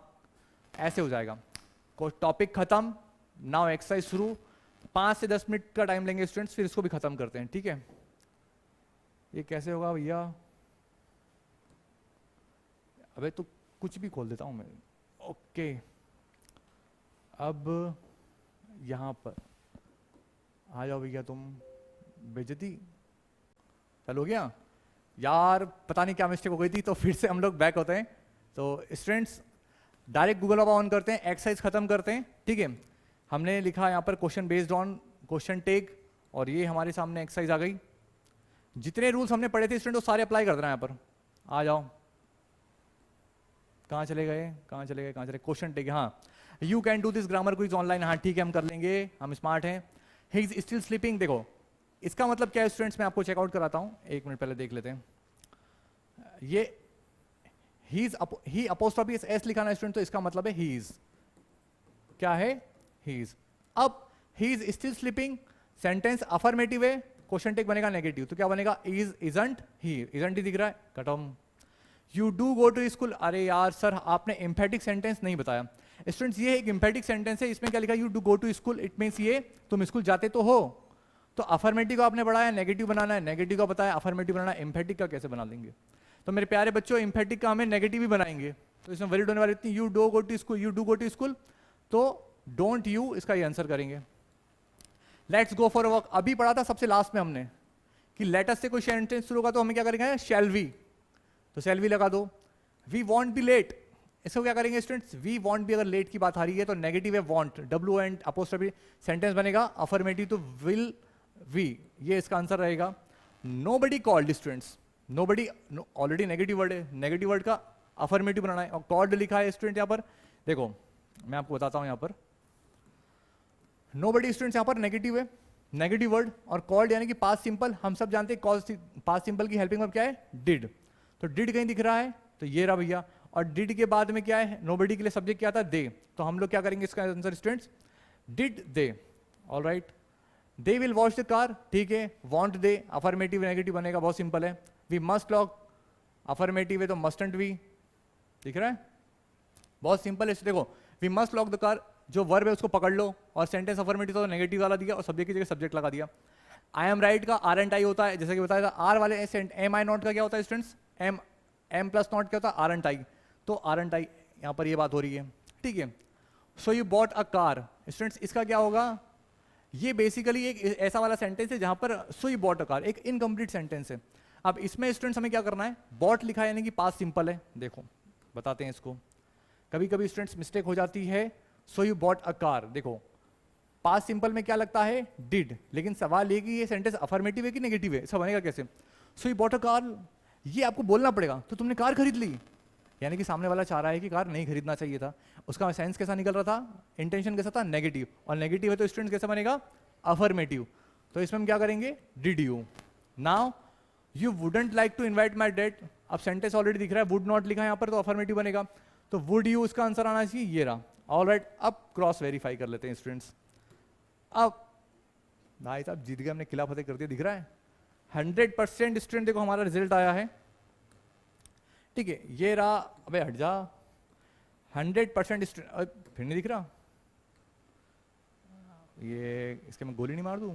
S1: ऐसे हो जाएगा। टॉपिक खत्म, नाउ एक्सरसाइज शुरू। 5 से 10 मिनट का टाइम लेंगे स्टूडेंट्स, फिर इसको भी खत्म करते हैं, ठीक है। ये कैसे होगा भैया, अबे तो कुछ भी खोल देता हूं मैं, ओके। अब यहां पर आ जाओ भैया, तुम बेइज्जती, चल हो गया यार, पता नहीं क्या मिस्टेक हो गई थी, तो फिर से हम लोग बैक होते हैं। तो स्टूडेंट्स डायरेक्ट गूगल ऑन करते हैं, एक्सरसाइज खत्म करते हैं, ठीक है। हमने लिखा यहाँ पर question based on question tag, और ये हमारे सामने एक्सरसाइज आ गई। जितने रूल्स हमने पढ़े थे स्टूडेंट वो सारे अप्लाई कर देना यहाँ पर। आ जाओ, कहाँ चले गए, कहाँ चले गए, कहाँ चले, क्वेश्चन टेक, हाँ। You can do this grammar quiz online, हाँ ठीक है, हम कर लेंगे, हम स्मार्ट हैं। ही इज स्टिल स्लीपिंग, देखो इसका मतलब क्या है स्टूडेंट्स, मैं आपको चेकआउट कराता हूँ, एक मिनट पहले देख लेते हैं। ये ही अपोस्ट्रोफी एस लिखा ना स्टूडेंट, तो इसका मतलब है ही इज, क्या है, ही इज। अब he is still sleeping, sentence affirmative है, क्वेश्चन टेक बनेगा नेगेटिव, तो क्या बनेगा, is isn't he, isn't he दिख रहा है, cut off. You do go to school, अरे यार सर आपने एम्फेटिक सेंटेंस नहीं बताया। स्टूडेंट्स ये एक एम्फेटिक सेंटेंस है, इसमें क्या लिखा, you do go to school, it means ये तुम स्कूल जाते तो हो। तो अफर्मेटिव को आपने बढ़ाया, नेगेटिव बनाना है, नेगेटिव का बताया, अफर्मेटिव बनाना है, एम्फेटिक का कैसे बना देंगे। तो मेरे प्यारे बच्चों एम्फेटिक का हमें नेगेटिव ही बनाएंगे, तो इसमें वरीड होने वाली इतनी, you do go to school, you do go to school, तो डोंट यू, इसका ये आंसर करेंगे। लेट्स गो फॉर वॉक, अभी पढ़ा था सबसे लास्ट में हमने कि लेटस से कोई सेंटेंस शुरू होगा तो हमें क्या करेंगे, शैल वी, तो शैल वी लगा दो। वी वॉन्ट बी लेट, इसको क्या करेंगे स्टूडेंट्स, वी वॉन्ट बी, अगर लेट की बात आ रही है तो नेगेटिव है want, W and apostrophe, sentence बनेगा अफर्मेटिव तो विल वी, ये इसका आंसर रहेगा। Nobody called students, nobody already negative word है, नेगेटिव वर्ड का अफर्मेटिव बनाना है, और कॉल्ड लिखा है स्टूडेंट यहाँ पर, देखो मैं आपको बताता हूँ यहाँ पर, नोबडी स्टूडेंट्स यहाँ पर नेगेटिव है, नेगेटिव वर्ड, और कॉल्ड यानी कि पास्ट सिंपल, हम सब जानते हैं पास्ट सिंपल की हेल्पिंग वर्ब क्या है, डिड, तो डिड कहीं दिख रहा है, तो ये रहा भैया। और डिड के बाद में क्या है, नोबडी के लिए सब्जेक्ट क्या था, दे, तो हम लोग क्या करेंगे इसका answer students, did they, all right. They will wash the car, ठीक है, वॉन्ट दे, अफर्मेटिव नेगेटिव बनेगा, बहुत सिंपल है। वी मस्ट लॉक, अफर्मेटिव है तो मस्टंट वी, दिख रहा है, बहुत सिंपल है। देखो we must lock the car, जो वर्ब है उसको पकड़ लो, और सेंटेंस अफर्मेटिव तो नेगेटिव वाला दिया, और सब्जेक्ट की जगह सब्जेक्ट लगा दिया। आई एम राइट का आर एंड आई होता है, जैसे कि बताया था, आर वाले एम आई नॉट का क्या होता है स्टूडेंट्स, एम प्लस नॉट क्या होता है, आर एंड आई, तो आर एंड आई यहाँ पर ये बात हो रही है, ठीक है। So you bought a car, students इसका क्या होगा, ये बेसिकली एक ऐसा वाला सेंटेंस है जहां पर so you bought a car एक इनकम्प्लीट सेंटेंस है। अब इसमें स्टूडेंट्स हमें क्या करना है, बॉट लिखा है यानी कि पास्ट सिंपल है, देखो बताते हैं इसको, कभी कभी स्टूडेंट्स मिस्टेक हो जाती है, so you bought a car, देखो पास्ट सिंपल में क्या लगता है, डिड, लेकिन सवाल ये कि ये सेंटेंस अफर्मेटिव है कि नेगेटिव है, इसका बनेगा कैसे, so you bought a car, ये आपको बोलना पड़ेगा, तो तुमने कार खरीद ली, यानी कि सामने वाला चाह रहा है कि कार नहीं खरीदना चाहिए था, उसका सेंस कैसा निकल रहा था, इंटेंशन कैसा था, नेगेटिव, और नेगेटिव है तो स्टूडेंट कैसा बनेगा, अफर्मेटिव, तो इसमें हम क्या करेंगे, did you. Now you wouldn't like to invite my date, अब सेंटेंस ऑलरेडी दिख रहा है, वुड नॉट लिखा है यहाँ पर, तो अफर्मेटिव बनेगा, तो वुड यू इसका आंसर आना चाहिए, ये रहा, ऑलराइट। अब क्रॉस वेरीफाई कर लेते हैं स्टूडेंट्स, अब भाई साहब जीत गए, हमने किला फतेह कर दिया, दिख रहा है 100% स्टूडेंट, देखो हमारा रिजल्ट आया है, ठीक है, ये रहा, अबे हट जा, 100% फिर नहीं दिख रहा, ये इसके मैं गोली नहीं मार दूं?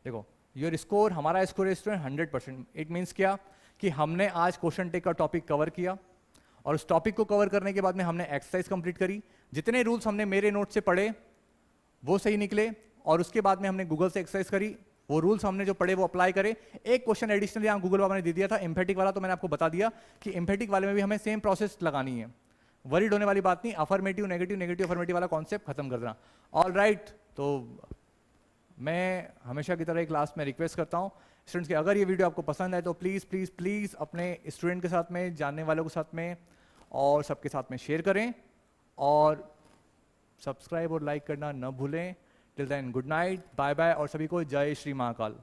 S1: देखो योर स्कोर, हमारा स्कोर है स्टूडेंट 100%। इट मीन्स क्या कि हमने आज क्वेश्चन टेक का टॉपिक कवर किया, और उस टॉपिक को कवर करने के बाद में हमने एक्सरसाइज कंप्लीट करी। जितने रूल्स हमने मेरे नोट से पढ़े वो सही निकले, और उसके बाद में हमने गूगल से एक्सरसाइज करी, वो रूल्स हमने जो पढ़े वो अप्लाई करे। एक क्वेश्चन एडिशनली यहाँ गूगल वाला ने दे दिया था एम्फेटिक वाला, तो मैंने आपको बता दिया कि एम्फेटिक वाले में भी हमें सेम प्रोसेस लगानी है, वरीड होने वाली बात नहीं। अफर्मेटिव नेगेटिव, नेगेटिव अफर्मेटिव वाला कॉन्सेप्ट खत्म कर देना। ऑल राइट, तो मैं हमेशा की तरह एक क्लास में रिक्वेस्ट करता हूँ स्टूडेंट्स कि अगर ये वीडियो आपको पसंद आए तो प्लीज़ प्लीज़ प्लीज़ अपने स्टूडेंट के साथ में, जानने वालों के साथ में और सबके साथ में शेयर करें, और सब्सक्राइब और लाइक करना न भूलें। Till then good night, bye bye, और सभी को जय श्री महाकाल।